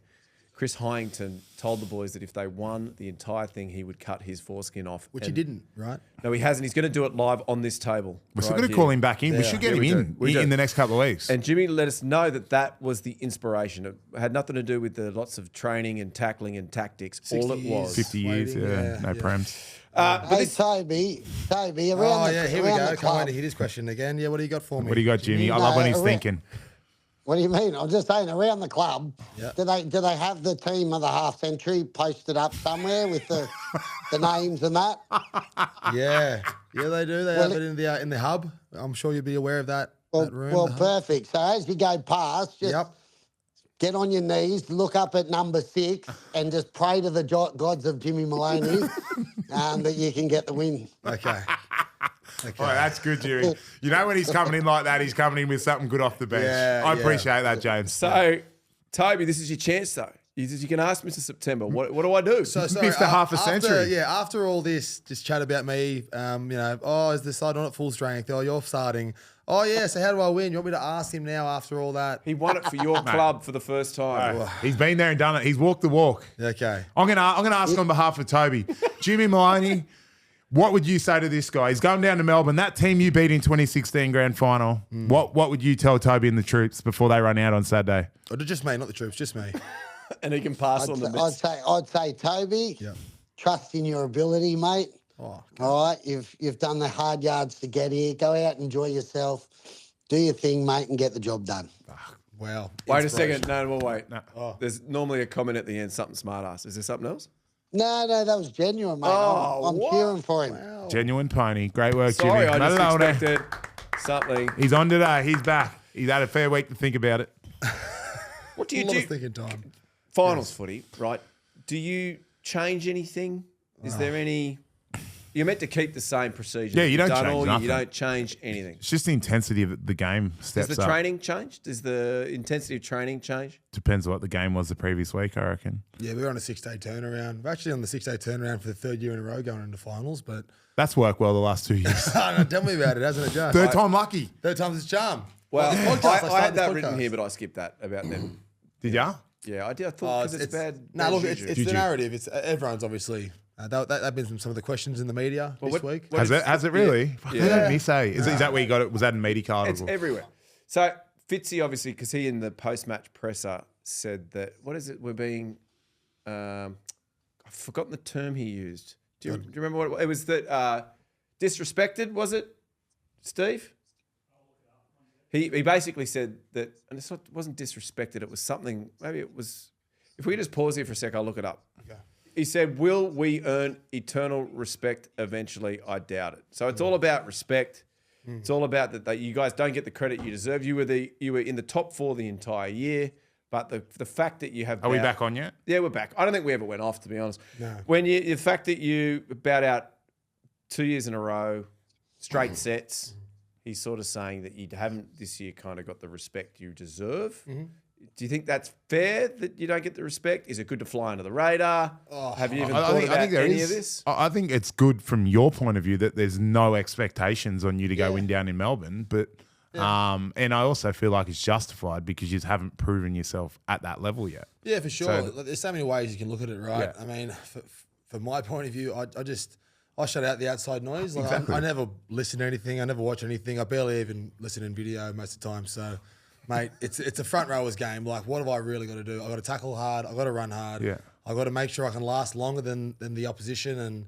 Chris Heighington told the boys that if they won the entire thing, he would cut his foreskin off. Which he didn't, right? No, he hasn't. He's going to do it live on this table. We're still right going to here. call him back in. We should get him in the next couple of weeks. And Jimmy let us know that was the inspiration. It had nothing to do with the lots of training and tackling and tactics. All it was. 50 years, no prems. Hey, Toby, around Here we go. the Can't club. wait to hear this question again. Yeah, what do you got for me? What do you got, Jimmy? I love when he's thinking. What do you mean? I'm just saying, around the club, Yeah. do they have the team of the half century posted up somewhere with the names and that? Yeah, they do. They have it in the hub. I'm sure you'll be aware of that. That room. Well, the hub. perfect. So as you go past, just Yep. get on your knees, look up at number 6, and just pray to the gods of Jimmy Maloney that you can get the win. Okay. Oh, that's good, Jerry. You know when he's coming in like that, he's coming in with something good off the bench. I appreciate that, James. So, Toby, this is your chance, though. You can ask Mr. September, what do I do? So sorry, Missed a half a century. After all this, just chat about me. Is the side on at full strength? Oh, you're starting. Oh, yeah. So how do I win? You want me to ask him now after all that? He won it for your club for the first time. He's been there and done it. He's walked the walk. Okay. I'm gonna ask on behalf of Toby. Jimmy Maloney, what would you say to this guy? He's going down to Melbourne. That team you beat in 2016 grand final. What would you tell Toby and the troops before they run out on Saturday? Or just me, not the troops, just me. And he can pass on the bits. I'd say, Toby, trust in your ability, mate. Oh, All right, you've done the hard yards to get here. Go out, enjoy yourself. Do your thing, mate, and get the job done. Wow. Wait a second. No, wait. No. Oh. There's normally a comment at the end, something smart ass. Is there something else? No, that was genuine, mate. Oh, I'm what? cheering for him. Genuine pony. Great work, Sorry, Jimmy. I just Maloney. expected something. He's on today. He's back. He's had a fair week to think about it. What do A you lot do? of thinking time. Finals footy, right? Do you change anything? Is there any... You're meant to keep the same procedure. Yeah, you don't You've done change all, nothing. You don't change anything. It's just the intensity of the game steps Does the up. training change? Does the intensity of training change? Depends what the game was the previous week, I reckon. Yeah, we're on a 6-day turnaround. We're actually on the 6-day turnaround for the third year in a row going into finals, but That's worked well the last 2 years. tell me about it, hasn't it, Joe? Third time lucky. Third time's its charm. Well, This podcast, I had that started this written podcast. here, but I skipped that about them. Did ya? Yeah, I did. I thought because it's bad. No, bad look, it's juju. the narrative. It's everyone's obviously. That been some of the questions in the media this week. what Has is- it? Has it really? Fuck, Yeah. They let me say. Is that where you got it? Was that in media card? It's everywhere. So Fitzy, obviously, because he in the post-match presser said that, what is it? We're being, I've forgotten the term he used. Do you remember what it was? It was that disrespected, was it, Steve? He basically said that, and it wasn't disrespected, it was something, maybe it was, if we just pause here for a sec, I'll look it up. Okay. He said, will we earn eternal respect eventually? I doubt it. So it's all about respect. It's all about that you guys don't get the credit you deserve. You were in the top 4 the entire year, but the fact that you have Are we back on yet? Yeah, we're back. I don't think we ever went off, to be honest. No. When the fact that you bowed out 2 years in a row, straight sets, he's sort of saying that you haven't this year kind of got the respect you deserve. Do you think that's fair that you don't get the respect? Is it good to fly under the radar? Have you even thought about any of this? I think it's good from your point of view that there's no expectations on you to go win down in Melbourne, but and I also feel like it's justified because you just haven't proven yourself at that level yet. Yeah, for sure. So- Like, there's so many ways you can look at it, right? Yeah. I mean, from my point of view, I shut out the outside noise. Like, Exactly. I never listen to anything. I never watch anything. I barely even listen in video most of the time. So, mate, it's a front rowers game. Like, what have I really got to do? I got to tackle hard. I got to run hard. Yeah. I got to make sure I can last longer than the opposition, and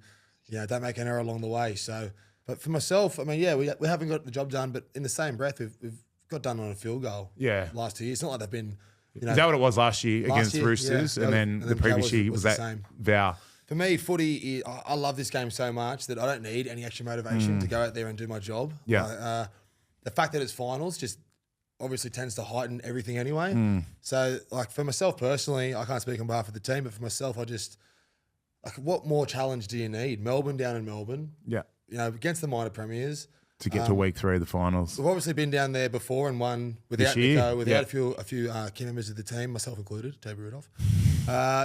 don't make an error along the way. So, but for myself, I mean, we haven't got the job done, but in the same breath, we've got done on a field goal. Yeah. Last 2 years, it's not like they've been. Is that what it was last year Last against year, Roosters? yeah. And then And the then previous Cowboys year was was the that same. vow. For me, footy, I love this game so much that I don't need any extra motivation to go out there and do my job. Yeah. The fact that it's finals just obviously tends to heighten everything anyway. So, like, for myself personally, I can't speak on behalf of the team, but for myself, what more challenge do you need? Melbourne down in Melbourne, Yeah. against the minor premiers. To get to week 3 of the finals. We've obviously been down there before and won without year? Nico, without Yeah. a few key members of the team, myself included, Toby Rudolph.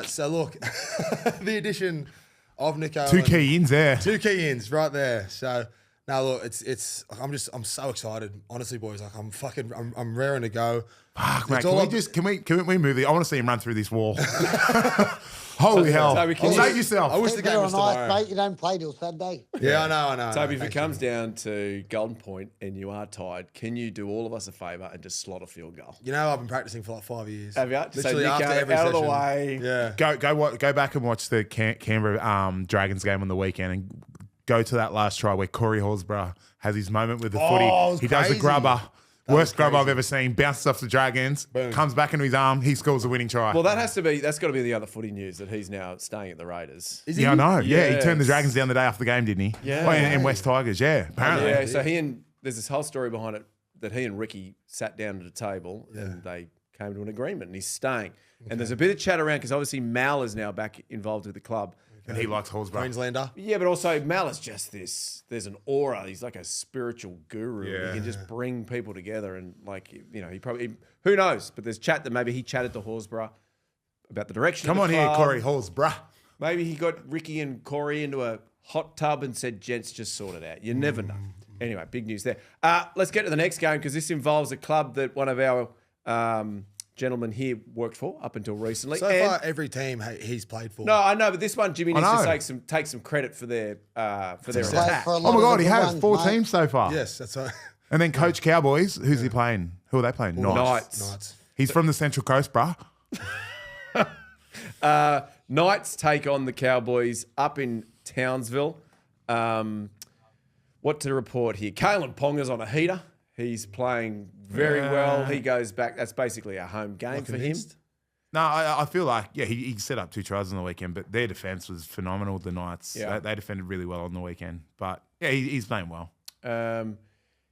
So look, the addition of Nico, 2 and- key ins there. 2 key ins right there. So now look, I'm so excited, honestly, boys. Like I'm raring to go. Fuck, mate. It's Can all we up- just can we move the? I want to see him run through this wall. Holy hell! Toby, can Save you- yourself. I wish the Keep it game was on ice, tomorrow. mate. You don't play till Saturday. Yeah, I know. Toby, if it Thanks, comes Jimmy. down to Golden Point and you are tired, can you do all of us a favour and just slot a field goal? I've been practicing for like 5 years. Have you? Literally So Nico, after every out of the session. way. Yeah. Go back and watch the Canberra Dragons game on the weekend and go to that last try where Corey Horsburgh has his moment with the it footy. was He does a crazy. grubber. That was Worst grubber I've crazy. ever seen. Bounces off the Dragons. Boom. Comes back into his arm. He scores a winning try. Well, that's got to be the other footy news that he's now staying at the Raiders. Is yeah, I know. Yeah, he Yes. turned the Dragons down the day after the game, didn't he? Yeah. Oh, and West Tigers, yeah. Apparently. Yeah, so there's this whole story behind it that he and Ricky sat down at a table and they came to an agreement and he's staying. And there's a bit of chat around because obviously Mal is now back involved with the club. And he likes Horsburgh. Queenslander. Yeah, but also Mal is just there's an aura. He's like a spiritual guru. Yeah. He can just bring people together and he probably, who knows? But there's chat that maybe he chatted to Horsburgh about the direction Come of on the here, club. Corey Horsburgh. Maybe he got Ricky and Corey into a hot tub and said, gents, just sort it out. You never know. Anyway, big news there. Let's get to the next game because this involves a club that one of our gentlemen here worked for up until recently. So And- far, every team he's played for. no, I know, but this one, Jimmy needs I to know. take some credit for their Played attack. for a Oh lot my of God, the he good has ones, 4 mate. teams so far. Yes, that's right. And then Coach Cowboys, who's he playing? Who are they playing? Knights. Knights. He's from the Central Coast, bruh. Knights take on the Cowboys up in Townsville. What to report here? Kalen Ponga's on a heater. He's playing very well. He goes back. That's basically a home game for him. No, I feel like, he set up 2 tries on the weekend, but their defence was phenomenal, the Knights. Yeah. They defended really well on the weekend. But, he's playing well.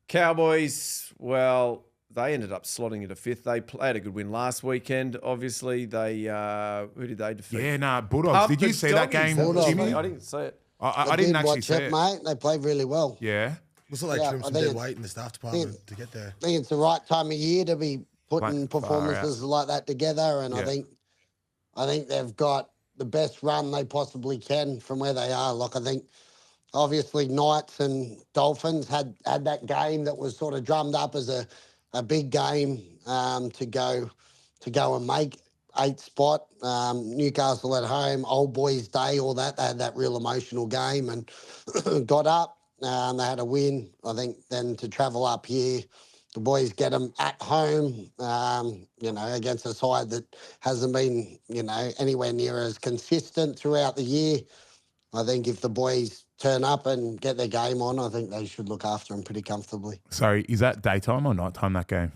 Cowboys, well, they ended up slotting into 5th. They had a good win last weekend, obviously. They who did they defeat? Bulldogs. Did you see that game, Jimmy? I didn't see it. I didn't actually see it. Mate. They played really well. Yeah. Looks like they trimmed some dead weight in the staff department to get there. I think it's the right time of year to be putting performances like that together, and I think they've got the best run they possibly can from where they are. Like, I think obviously Knights and Dolphins had that game that was sort of drummed up as a big game to go and make 8th spot. Newcastle at home, Old Boys Day, all that. They had that real emotional game and got up. They had a win. I think then to travel up here, the boys get them at home, against a side that hasn't been, anywhere near as consistent throughout the year. I think if the boys turn up and get their game on, I think they should look after them pretty comfortably. Sorry, is that daytime or nighttime, that game?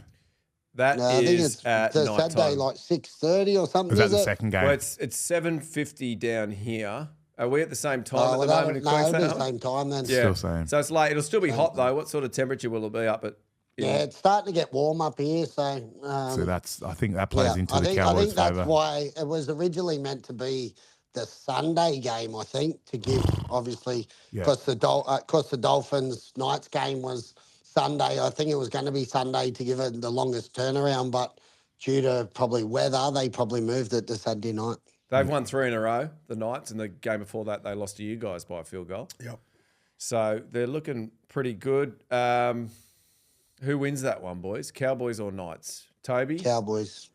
I think it's at night Saturday, time. like 6:30 or something. Is that the second game? Well, it's 7:50 down here. Are we at the same time at the moment in No, Queensland? it'll be the same time then. Yeah. Still same. So it's late. It'll still be hot though. What sort of temperature will it be up at? Yeah, it's starting to get warm up here, so. I think that plays into the Cowboys' I think that's favour. why it was originally meant to be the Sunday game, I think, to give, obviously, because the Dolphins Knights game was Sunday. I think it was going to be Sunday to give it the longest turnaround, but due to probably weather, they probably moved it to Saturday night. They've won 3 in a row, the Knights, and the game before that they lost to you guys by a field goal. Yep. So they're looking pretty good. Who wins that one, boys? Cowboys or Knights? Toby? Cowboys.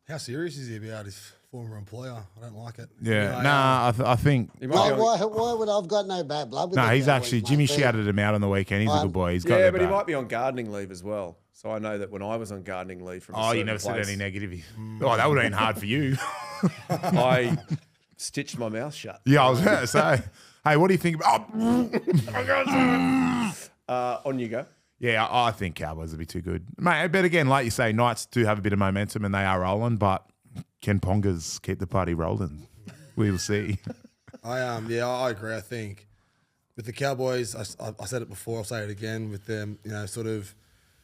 How serious is he about his former employer? I don't like it. Yeah, I think. Why would I've got no bad blood with No, the he's Cowboys, actually, mate. Jimmy shouted him out on the weekend. He's a good boy. He's got Yeah, their but he back. might be on gardening leave as well. So I know that when I was on gardening leave from a Oh, you certain never place, said any negative. Oh, that would have been hard for you. I stitched my mouth shut. Yeah, I was going to say. Hey, what do you think about? On you go. Yeah, I think Cowboys will be too good. Mate, but again, like you say, Knights do have a bit of momentum and they are rolling, but can Pongas keep the party rolling? We will see. I agree. I think with the Cowboys, I said it before, I'll say it again, with them, sort of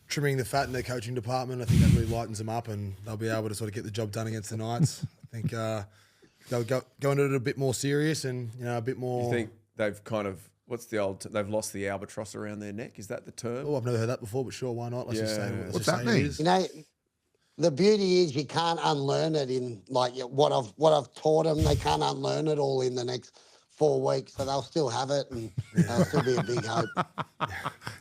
trimming the fat in their coaching department, I think that really lightens them up and they'll be able to sort of get the job done against the Knights. I think they'll go into it a bit more serious and, a bit more... You think they've kind of, they've lost the albatross around their neck? Is that the term? Oh, I've never heard that before, but sure, why not? Let's just say What's that mean? it is. The beauty is you can't unlearn it in, like, what I've taught them. They can't unlearn it all in the next 4 weeks, so they'll still have it and they'll still be a big hope.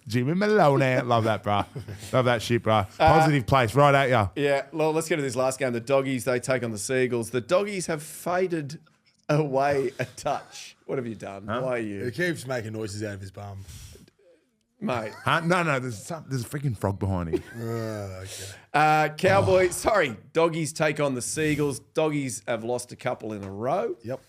Jimmy Maloney. Love that, bro. Love that shit, bro. Positive place, right at ya. Yeah, well, let's get to this last game. The Doggies, they take on the Seagulls. The Doggies have faded away a touch. What have you done? Why are you? He keeps making noises out of his bum. Mate. No, there's a freaking frog behind him. Okay. Cowboys, Doggies take on the Seagulls. Doggies have lost a couple in a row. Yep.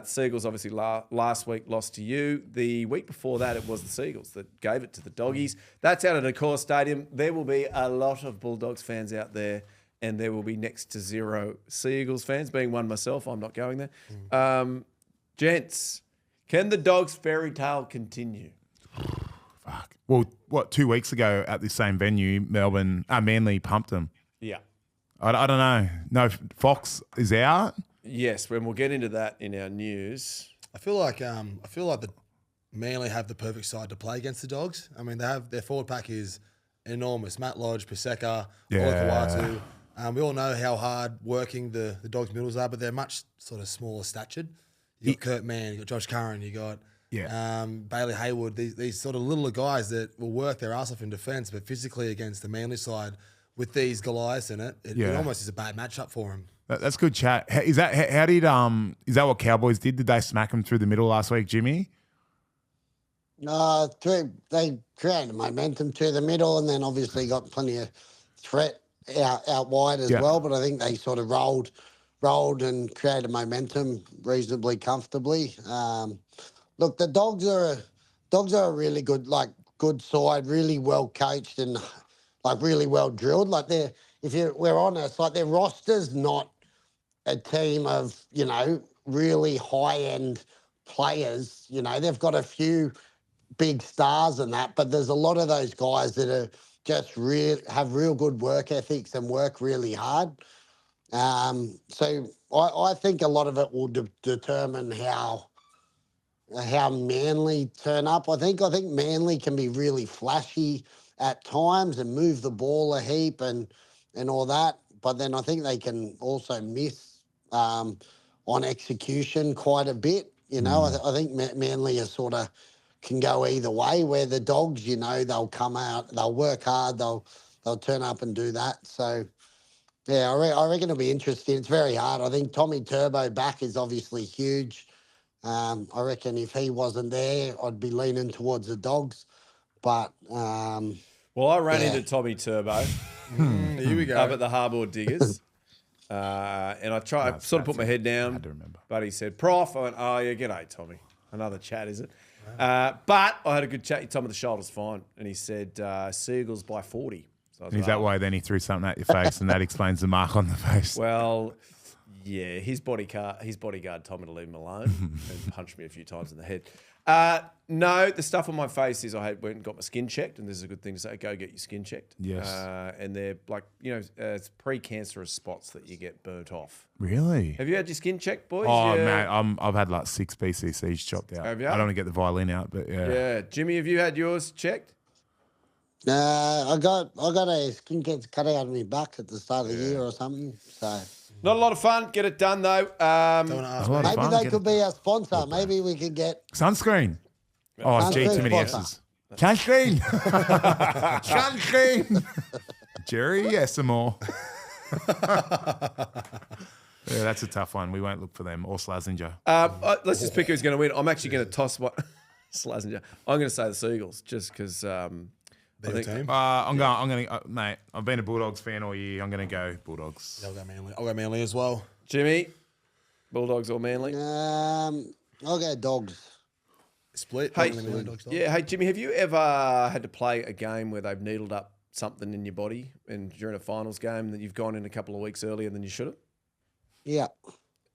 Seagulls obviously last week lost to you. The week before that, it was the Seagulls that gave it to the Doggies. That's out at Accor Stadium. There will be a lot of Bulldogs fans out there, and there will be next to zero Seagulls fans. Being one myself, I'm not going there. Gents, can the Dogs' fairy tale continue? Fuck. Well, 2 weeks ago at the same venue, Manly pumped them. Yeah. I don't know. No, Fox is out. Yes, when we'll get into that in our news. I feel like the Manly have the perfect side to play against the Dogs. I mean, their forward pack is enormous. Matt Lodge, Paseka, Olakawatu. We all know how hard working the Dogs' middles are, but they're much sort of smaller statured. You got Kurt Mann, you got Josh Curran, you got Bailey Haywood. These sort of littler guys that will work their ass off in defence, but physically against the Manly side with these Goliaths in it, it almost is a bad matchup for them. That's good chat. Is that is that what Cowboys did? Did they smack them through the middle last week, Jimmy? They created momentum to the middle and then obviously got plenty of threat out wide as well. But I think they sort of rolled and created momentum reasonably comfortably. Look, the Dogs are a really good, good side, really well coached and like really well drilled. Like we're honest, like their roster's not a team of, really high end players. They've got a few big stars and that, but there's a lot of those guys that are just have real good work ethics and work really hard. So I think a lot of it will determine how Manly turn up. I think Manly can be really flashy at times and move the ball a heap and all that, but then I think they can also miss on execution quite a bit. I think Manly are sort of can go either way, where the Dogs, they'll come out, they'll work hard, they'll turn up and do that. So, yeah, I reckon it'll be interesting. It's very hard. I think Tommy Turbo back is obviously huge. I reckon if he wasn't there, I'd be leaning towards the Dogs. But, well, I ran into Tommy Turbo Here we go. up at the Harbour Diggers. And I sort of put my head down. I do remember. But he said, Prof. I went, oh, yeah, g'day, Tommy. Another chat, is it? But I had a good chat. He told me the shoulder's fine. And he said, Seagulls by 40. So I was Is like, that why then he threw something at your face and that explains the mark on the face? Well, yeah, his bodyguard told me to leave him alone and punched me a few times in the head. No, the stuff on my face is I went and got my skin checked, and this is a good thing to say, go get your skin checked. Yes. And they're like, it's pre-cancerous spots that you get burnt off. Really? Have you had your skin checked, boys? Oh, Yeah. mate, I've had like 6 BCCs chopped out. Have you? I don't want to get the violin out, but yeah. Yeah. Jimmy, have you had yours checked? I got a skin cancer cut out of my back at the start of the year or something. So Not a lot of fun. Get it done, though. Don't wanna ask A lot of maybe fun. they Get could it- be our sponsor. Maybe we could get Sunscreen. Oh, gee, Sunscreen too many sponsor. S's. Sunscreen. Sunscreen. Jerry, yes, some more. Yeah, that's a tough one. We won't look for them or Slazenger. Let's just pick who's going to win. I'm actually going to toss what Slazenger. I'm going to say the Seagulls just because I Their think team. I'm going, mate, I've been a Bulldogs fan all year. I'm going to go Bulldogs. Yeah, I'll go Manly as well. Jimmy, Bulldogs or Manly. I'll go Dogs. Split. Hey, Manly Dogs. yeah. Hey, Jimmy, have you ever had to play a game where they've needled up something in your body and during a finals game that you've gone in a couple of weeks earlier than you should have? Yeah.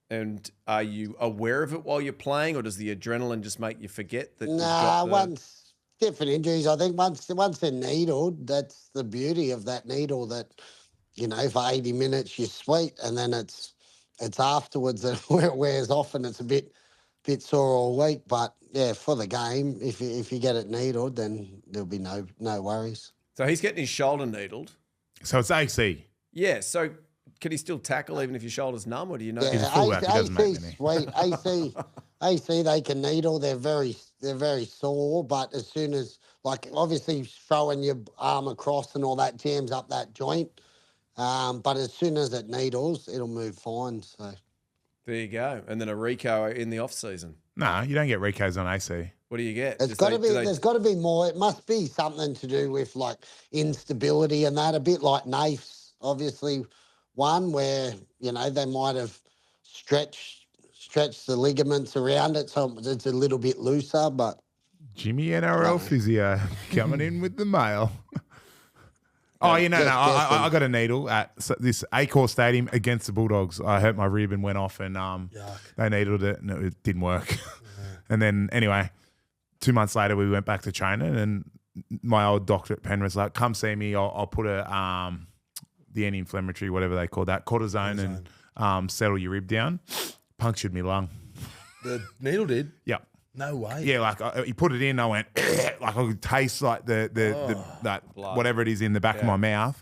And are you aware of it while you're playing, or does the adrenaline just make you forget that? Nah, once different injuries. I think once they're needled, that's the beauty of that needle. That for 80 minutes you're sweet, and then it's afterwards that it wears off, and it's a bit sore all week. But yeah, for the game, if you get it needled, then there'll be no worries. So he's getting his shoulder needled. So it's AC. Yeah. So can he still tackle even if your shoulder's numb, or do you know? He's a fullback, he doesn't make AC's many. sweet. AC they can needle. They're very sore, but as soon as obviously throwing your arm across and all that jams up that joint. But as soon as it needles, it'll move fine. So There you go. And then a Rico in the off season. Nah, you don't get Ricos on AC. What do you get? it's got to be. There's got to be more. It must be something to do with instability and that. A bit like Nafes, obviously, one where they might have stretched the ligaments around it, so it's a little bit looser. But Jimmy NRL physio coming in with the mail. Oh, no. I got a needle at this Accor Stadium against the Bulldogs. I hurt my rib and went off, and they needled it, and it didn't work. And then, anyway, 2 months later, we went back to training, and my old doctor at Penrith was like, come see me. I'll put the anti-inflammatory, whatever they call that, cortisone. And settle your rib down. Punctured me lung. The needle did. Yep. No way. Yeah, he put it in. I went like I could taste that whatever it is in the back of my mouth.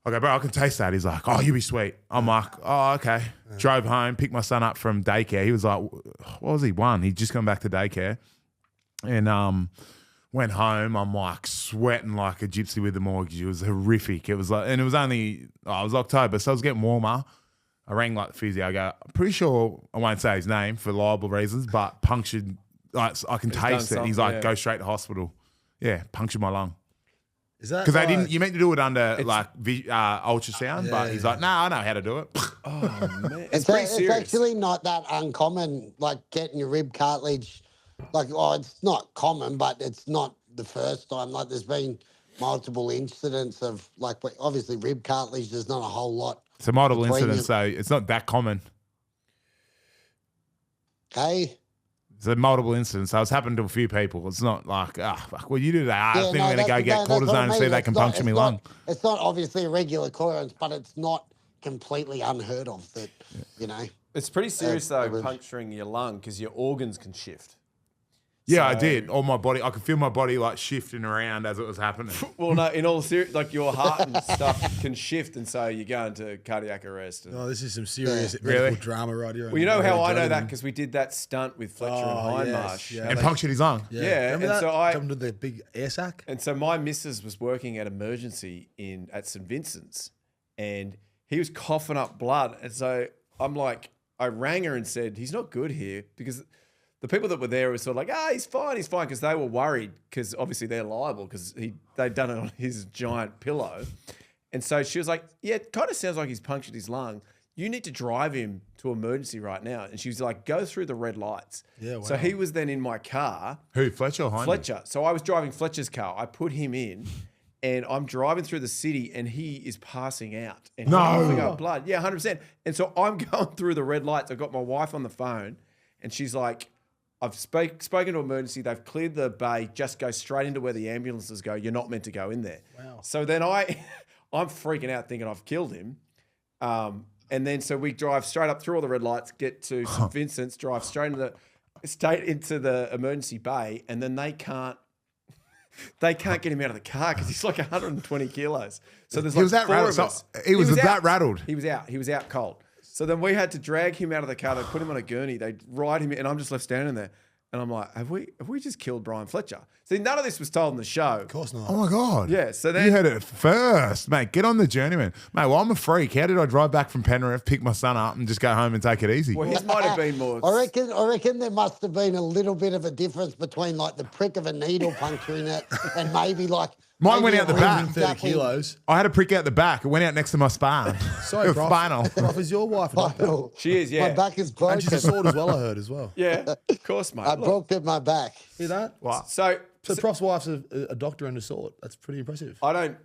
I go, bro, I can taste that. He's like, oh, you be sweet. I'm like, oh, okay. Drove home, picked my son up from daycare. He was like, what was he? 1. He'd just come back to daycare, and went home. I'm like sweating like a gypsy with the mortgage. It was horrific. It was like, and it was only it was October, so I was getting warmer. I rang like the physio. I go, I'm pretty sure I won't say his name for liable reasons, but punctured. Like, I can taste it. He's like, go straight to hospital. Yeah, punctured my lung. Is that Because they didn't. You meant to do it under ultrasound, but he's like, I know how to do it. Oh man, it's pretty serious. actually not that uncommon. Like getting your rib cartilage. It's not common, but it's not the first time. Like, there's been multiple incidents of, like, obviously rib cartilage. There's not a whole lot. It's a multiple between incident, you. so it's not that common. Hey. It's a multiple incident, so it's happened to a few people. It's not like, fuck, well, you do that. I think I'm going to go get cortisone and see if they can puncture me lung. It's not obviously a regular occurrence, but it's not completely unheard of that, you know. It's pretty serious, though, puncturing your lung because your organs can shift. Yeah, I did. All my body, I could feel my body like shifting around as it was happening. Well, no, in all serious, like your heart and stuff can shift, and so you go into cardiac arrest. Oh, this is some serious Really? medical drama right here. Well, you know how I know that because we did that stunt with Fletcher and Hindmarsh. yes, yeah. And punctured his lung. Yeah, Remember and that? so I Jumped into the big air sac. and so my missus was working at emergency at St Vincent's, and he was coughing up blood, and so I'm like, I rang her and said he's not good here because the people that were there were sort of like, he's fine, because they were worried because obviously they're liable because they'd done it on his giant pillow. And so she was like, yeah, it kind of sounds like he's punctured his lung. You need to drive him to emergency right now. And she was like, go through the red lights. Yeah, wow. So he was then in my car. Who, Fletcher or Heinemann? Fletcher. So I was driving Fletcher's car. I put him in and I'm driving through the city and he is passing out. And he's coughing up blood. Yeah, 100%. And so I'm going through the red lights. I've got my wife on the phone and she's like, I've spoken to emergency. They've cleared the bay. Just go straight into where the ambulances go. You're not meant to go in there. Wow. So then I'm freaking out thinking I've killed him. And then so we drive straight up through all the red lights, get to St Vincent's, drive straight into the emergency bay, and then they can't get him out of the car because he's like 120 kilos. So there's like four of us. He was that out. rattled. He was out. He was out cold. So then we had to drag him out of the car. They put him on a gurney. They ride him in, and I'm just left standing there. And I'm like, have we just killed Bryan Fletcher? See, none of this was told in the show. Of course not. Oh my God. Yeah, so then you heard it first, mate. Get on the Journeymen. Mate, well, I'm a freak. How did I drive back from Penrith, pick my son up and just go home and take it easy? Well, his might have been more. I reckon there must have been a little bit of a difference between like the prick of a needle puncturing it and maybe like. Mine went out the back. 30 kilos. I had a prick out the back. It went out next to my spine. Sorry, Prof. Spinal. Prof, is your wife a doctor? She is, yeah. My back is broken. And she's a sword as well, I heard as well. Yeah, of course, mate. I Look, broke my back. Hear that? Wow. so So Prof's wife's a doctor and a sword. That's pretty impressive. I don't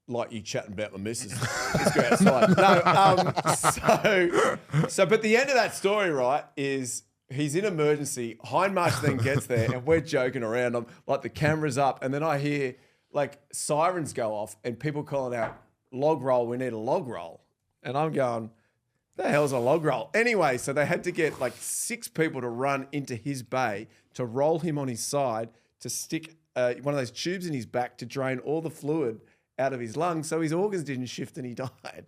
like you chatting about my missus. Let's go outside. No, but the end of that story, right, is he's in emergency. Hindmarsh then gets there, and we're joking around. I'm like, the camera's up, and then I hear like sirens go off, and people calling out, "Log roll, we need a log roll," and I'm going, "The hell's a log roll?" Anyway, so they had to get like 6 people to run into his bay to roll him on his side to stick one of those tubes in his back to drain all the fluid out of his lungs so his organs didn't shift and he died.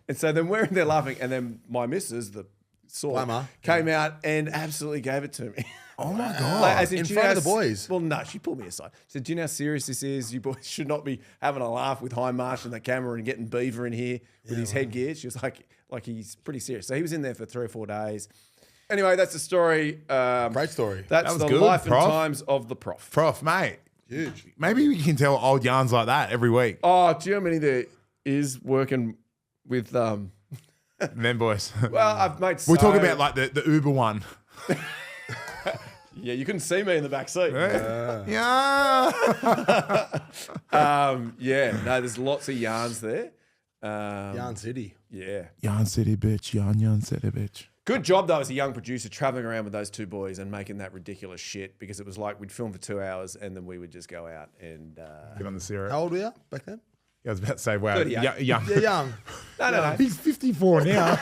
And so then we're in there laughing, and then my missus, the sword, Glamour. came out and absolutely gave it to me. Oh my God. Like, as In do you front know of the how boys? Well, no, she pulled me aside. She said, do you know how serious this is? You boys should not be having a laugh with Hindmarsh and the camera and getting Beaver in here with his headgear. She was like he's pretty serious. So he was in there for 3 or 4 days. Anyway, that's the story. Great story. That's was the good, life Prof. and times of the Prof. Prof, mate. Huge. Maybe we can tell old yarns like that every week. Oh, do you know how many there is working with Them boys. Well, I've made We'll talk about like the Uber one. Yeah, you couldn't see me in the back seat. Yeah. Yeah, no, there's lots of yarns there. Yarn City. Yeah. Yarn City, bitch. Yarn City, bitch. Good job, though, as a young producer, traveling around with those 2 boys and making that ridiculous shit, because it was like we'd film for 2 hours and then we would just go out and... Get on the syrup. How old were you back then? I was about to say, wow. 38. Yeah. Yeah, young. No. He's 54 now.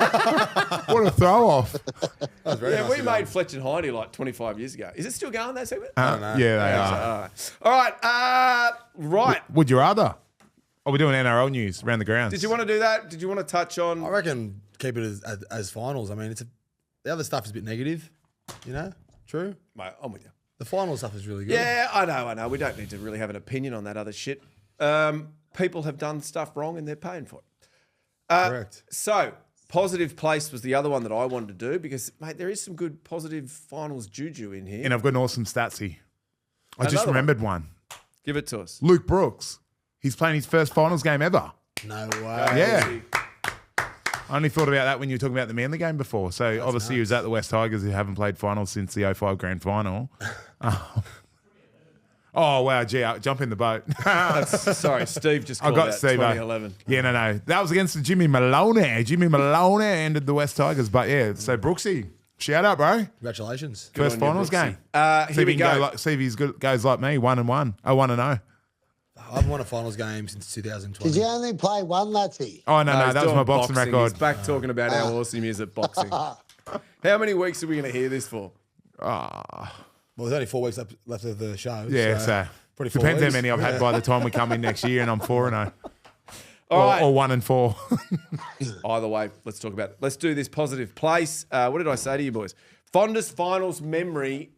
What a throw off. That was very Yeah, nice we of made you. Fletch and Hindy like 25 years ago. Is it still going, that segment? don't know. Yeah, they are. All right. Right. Would you rather? Oh, we're doing NRL news around the grounds. Did you want to do that? Did you want to touch on... I reckon keep it as finals. I mean, the other stuff is a bit negative, you know? True? Mate, I'm with you. The final stuff is really good. Yeah, I know. We don't need to really have an opinion on that other shit. People have done stuff wrong and they're paying for it. Correct. So, positive place was the other one that I wanted to do because, mate, there is some good positive finals juju in here. And I've got an awesome statsy. I just Another remembered one. Give it to us. Luke Brooks. He's playing his first finals game ever. No way. Yeah. I only thought about that when you were talking about the Manly game before. So obviously he was at the West Tigers who haven't played finals since the 05 grand final. Oh, wow. Gee, jump in the boat. Sorry, Steve just I called got out Steve. 2011. Yeah, no. That was against the Jimmy Maloney. Jimmy Maloney ended the West Tigers. But yeah, so Brooksy, shout out, bro. Congratulations. First on you, finals Brooksy. game. Here we go. See if he's good, goes like me, 1-1. Oh, 1-0. I haven't won a finals game since 2020. Did you only play one, Latsy? Oh, no, he's that was doing my boxing record. He's back talking about how awesome he is at boxing. How many weeks are we going to hear this for? Well, there's only 4 weeks left of the show. Yeah, so probably 4 depends weeks. how many I've had by the time we come in next year, and I'm 4-0. All right. Or 1-4. Either way, let's talk about it. Let's do this positive place. What did I say to you boys? Fondest finals memory.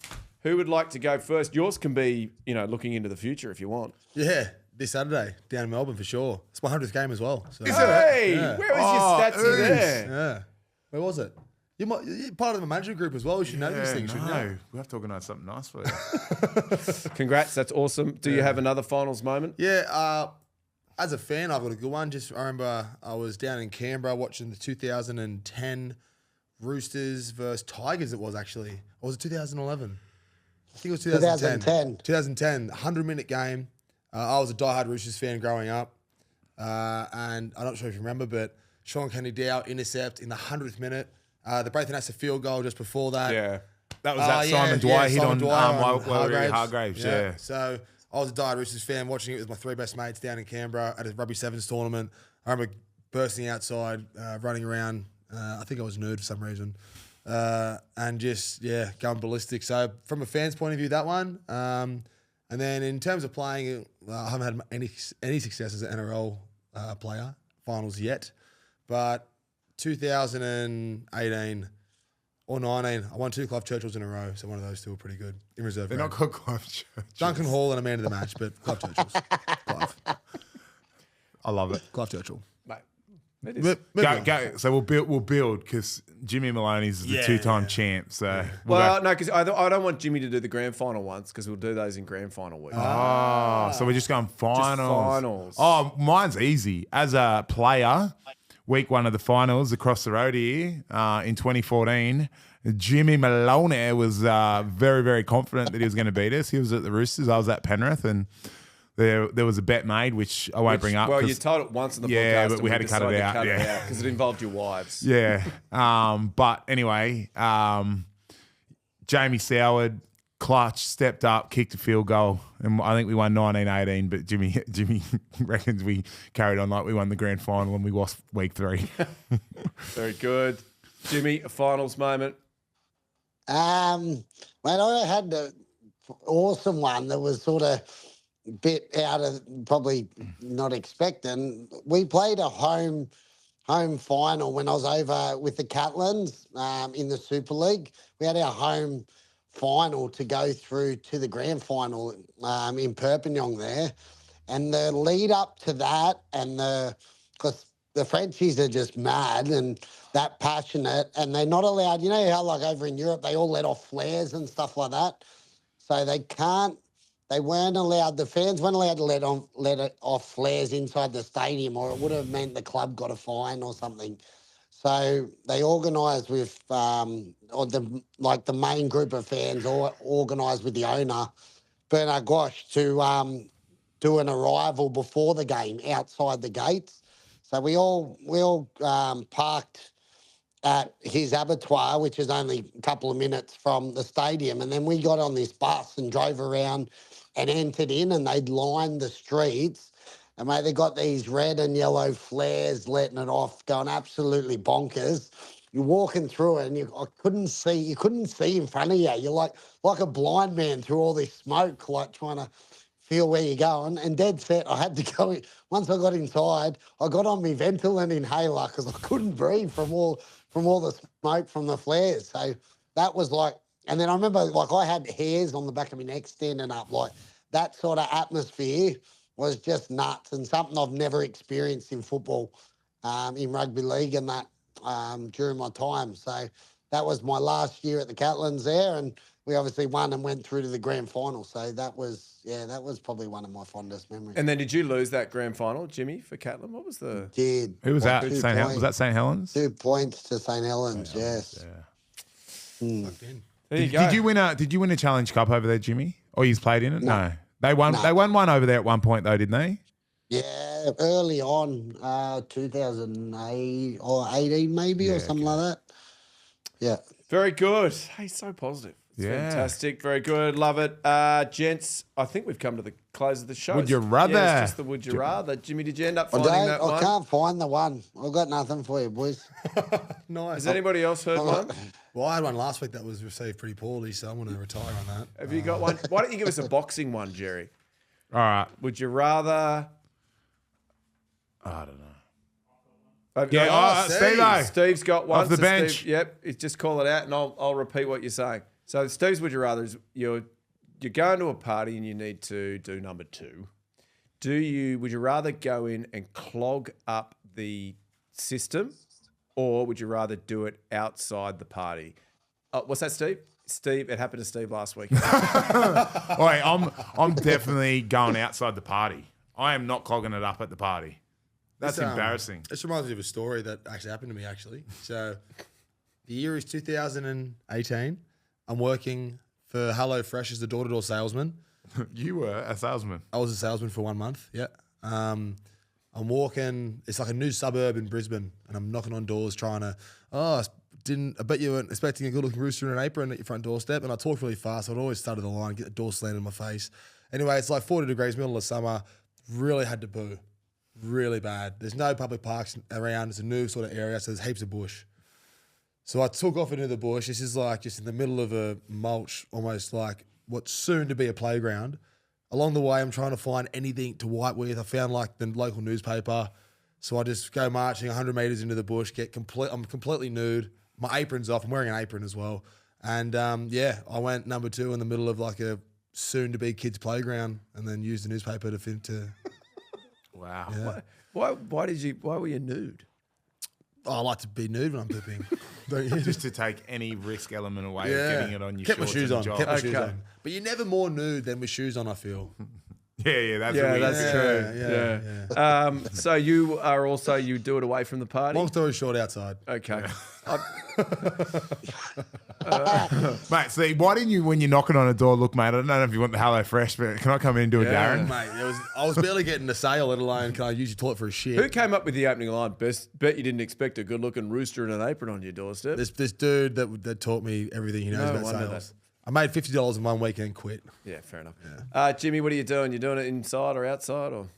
Who would like to go first? Yours can be, looking into the future if you want. Yeah, this Saturday down in Melbourne for sure. It's my 100th game as well. So. Hey, Yeah. where was your statsy there? Yeah. Where was it? You're part of the management group as well. You should know these things, shouldn't you? We have to organise something nice for you. Congrats, that's awesome. Do you have another finals moment? Yeah, as a fan, I've got a good one. I remember I was down in Canberra watching the 2010 Roosters versus Tigers, it was actually. Or was it 2011? I think it was 2010. 2010, 100-minute game. I was a diehard Roosters fan growing up. And I'm not sure if you remember, but Sean Kenny-Dow intercept in the 100th minute. The Braithen Asa field goal just before that. Yeah. That was that Simon Dwyer hit on Hargraves. Yeah. So I was a diehard Roosters fan watching it with my 3 best mates down in Canberra at a Rugby Sevens tournament. I remember bursting outside, running around. I think I was nude for some reason. And just, going ballistic. So from a fan's point of view, that one. And then in terms of playing, I haven't had any success as an NRL player, finals yet. But 2018 or 19, I won 2 Clive Churchills in a row. So one of those 2 were pretty good in reserve. They're grade. not called Clive Church. Duncan Hall and a man of the match, but Clive Churchills. Clive. I love it. Clive Churchill. Mate, it is. Go. So we'll build because Jimmy Maloney's the 2-time champ. So Well, no, because I don't want Jimmy to do the grand final once because we'll do those in grand final week. so we're just going finals. finals. Oh, mine's easy. As a player, week 1 of the finals across the road here in 2014, Jimmy Maloney was very, very confident that he was going to beat us. He was at the Roosters. I was at Penrith, and there was a bet made, which I won't bring up. Well, you told it once in the podcast. Yeah, but we had to cut decided it out. because it involved your wives. Yeah. But anyway, Jamie Soward, clutch, stepped up, kicked a field goal, and I think we won 19-18, but Jimmy reckons we carried on like we won the grand final and we lost week 3. Very good. Jimmy, a finals moment. Mate, I had the awesome one that was sort of a bit out of probably not expecting. We played a home final when I was over with the Catlins in the Super League. We had our home final to go through to the grand final in Perpignan there. And the lead up to that because the Frenchies are just mad and that passionate, and they're not allowed, you know how like over in Europe they all let off flares and stuff like that? So the fans weren't allowed to let off flares inside the stadium, or it would have meant the club got a fine or something. So they organised with, the main group of fans organised with the owner, Bernard Gosh, to do an arrival before the game outside the gates. So we all parked at his abattoir, which is only a couple of minutes from the stadium. And then we got on this bus and drove around and entered in, and they'd lined the streets. And, mate, they got these red and yellow flares letting it off, going absolutely bonkers. You're walking through it and you couldn't see in front of you. You're like a blind man through all this smoke, like trying to feel where you're going. And dead set, I had to go in. Once I got inside, I got on my Ventolin inhaler because I couldn't breathe from all the smoke from the flares. So that was like, and then I remember I had hairs on the back of my neck standing up. Like that sort of atmosphere was just nuts and something I've never experienced in football, in rugby league and that during my time. So that was my last year at the Catlins there, and we obviously won and went through to the grand final. So that was probably one of my fondest memories. And then did you lose that grand final, Jimmy, for Catlin? What was the... Did. Who was that? Was that St. Helens? 2 points to St. Helens, yes. Yeah. There you go. Did you win a Challenge Cup over there, Jimmy? Or you played in it? No. They won. No. They won one over there at one point, though, didn't they? Yeah, early on, 2008 or 18 maybe or something like that. Yeah. Very good. Hey, so positive. It's Yeah. fantastic. Very good. Love it. Gents, I think we've come to the close of the show. Would you rather? Yeah, it's just the would you rather. Jimmy, did you end up I, finding don't, that I one? can't find the one. I've got nothing for you, boys. Nice. Has anybody else heard one? Well, I had one last week that was received pretty poorly, so I'm going to retire on that. Have you got one? Why don't you give us a boxing one, Jerry? All right. Would you rather? I don't know. Yeah, Steve. Steve's got one. Off the bench. Steve, yep, just call it out, and I'll repeat what you're saying. So Steve's would you rather is you're going to a party and you need to do number 2. Would you rather go in and clog up the system, or would you rather do it outside the party? What's that, Steve? Steve, it happened to Steve last week. Wait, I'm definitely going outside the party. I am not clogging it up at the party. That's embarrassing. This reminds me of a story that actually happened to me, actually. So the year is 2018. I'm working for Hello Fresh as the door-to-door salesman. You were a salesman. I was a salesman for 1 month, yeah. I'm walking, it's like a new suburb in Brisbane, and I'm knocking on doors trying to, I bet you weren't expecting a good-looking rooster in an apron at your front doorstep, and I talk really fast. I'd always stutter the line, get the door slammed in my face. Anyway, it's like 40 degrees, middle of summer. Really had to boo. Really bad. There's no public parks around. It's a new sort of area, so there's heaps of bush. So I took off into the bush. This is like just in the middle of a mulch, almost like what's soon to be a playground. Along the way, I'm trying to find anything to wipe with. I found like the local newspaper. So I just go marching 100 metres into the bush, I'm completely nude. My apron's off. I'm wearing an apron as well. And I went number 2 in the middle of like a soon-to-be kids' playground, and then used the newspaper to Wow. yeah. Why were you nude? I like to be nude when I'm pooping. Don't you? Just to take any risk element away of getting it on your Kept my shorts shoes and on. job. Kept my shoes Okay. on. But you're never more nude than with shoes on, I feel. Yeah, that's Yeah, weird. that's true. Yeah. So you are also, you do it away from the party? Long story short, outside. Okay. Mate, see, why didn't you, when you're knocking on a door, look, mate, I don't know if you want the Hello Fresh, but can I come in and do a Darren? Mate, I was barely getting a sale, let alone can I use your toilet for a shit. Who came up with the opening line? Bet you didn't expect a good-looking rooster in an apron on your doorstep. This dude that taught me everything he knows No about wonder sales. I made $50 in 1 week and quit. Yeah, fair enough. Jimmy, what are you doing? You doing it inside or outside? Or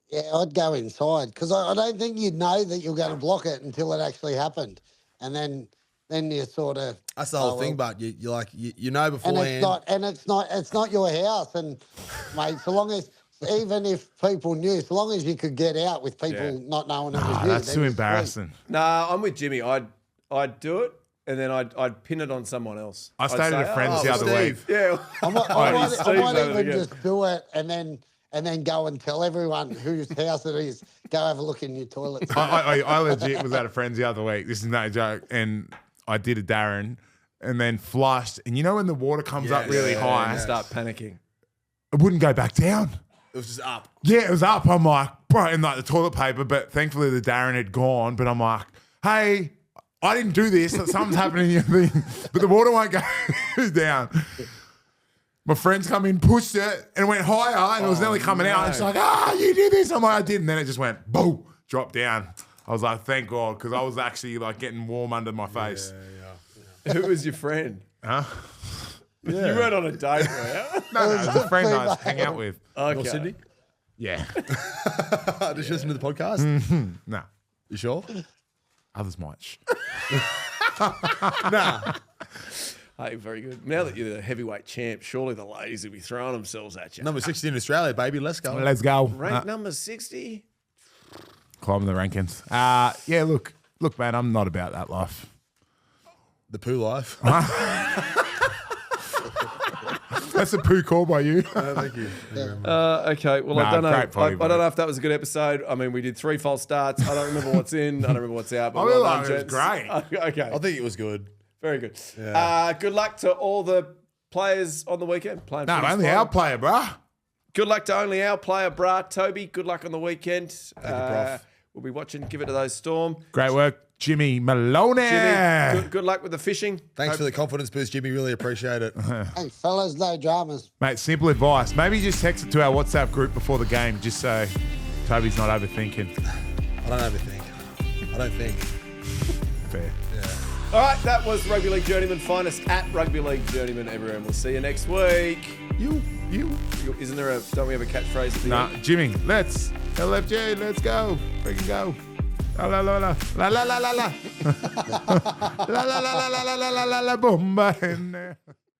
Yeah, I'd go inside because I don't think you'd know that you're going to block it until it actually happened. And then you sort of... That's the whole thing, but you know And beforehand. it's not your house. And, mate, so long as... Even if people knew, so long as you could get out with people not knowing it was you. That's then too you're embarrassing. Nah, I'm with Jimmy. I'd do it and then I'd pin it on someone else. I stayed with friends the other week. Steve. Yeah. I might Steve's even over again. just do it and then go and tell everyone whose house it is. Go have a look in your toilet. I legit was at a friend's the other week. This is no joke. And I did a Darren and then flushed. And you know when the water comes up really high, Start panicking. it wouldn't go back down. It was just up. Yeah, it was up. I'm like, bro, and like the toilet paper, but thankfully the Darren had gone. But I'm like, hey, I didn't do this. Something's happening in your thing. But the water won't go down. My friends come in, pushed it, and it went higher, and it was nearly coming out. And she's like, you did this. I'm like, I did. And then it just went, boom, dropped down. I was like, thank God, because I was actually like getting warm under my face. Who was your friend? Huh? You weren't on a date, were you? No, it was a friend I was hanging out with. Okay. North Sydney? Yeah. Did you listen to the podcast? No. You sure? Others might. Nah. Hey, very good. Now that you're the heavyweight champ, surely the ladies will be throwing themselves at you. Number 60 in Australia, baby. Let's go. Let's go. Rank number 60? Climbing the rankings. Yeah, look, man, I'm not about that life. The poo life. That's a poo call by you. Thank you. Okay, well, I Nah, don't know. great potty, I don't know if that was a good episode. I mean, we did 3 false starts. I don't remember what's in. I don't remember what's out. But I well feel done, like it was gents. great. Okay, I think it was good. very good. Yeah. Good luck to all the players on the weekend playing. No, footy only spot. our player, bruh. Good luck to only our player, brah. Toby, good luck on the weekend. you, Prof. We'll be watching. Give it to those Storm. Great work, Jimmy Maloney. Jimmy, good luck with the fishing. Thanks for the confidence boost, Jimmy. Really appreciate it. Thanks, fellas. No dramas. Mate, simple advice. Maybe just text it to our WhatsApp group before the game, just so Toby's not overthinking. I don't overthink. I don't think. Fair. All right, that was Rugby League Journeyman. Find us at Rugby League Journeyman everywhere, and we'll see you next week. You. Isn't there don't we have a catchphrase at the Nah, end? Jimmy, let's. LFJ, let's go. Freaking go. La la la la la la la la la la la la la la la la la la bomba in there.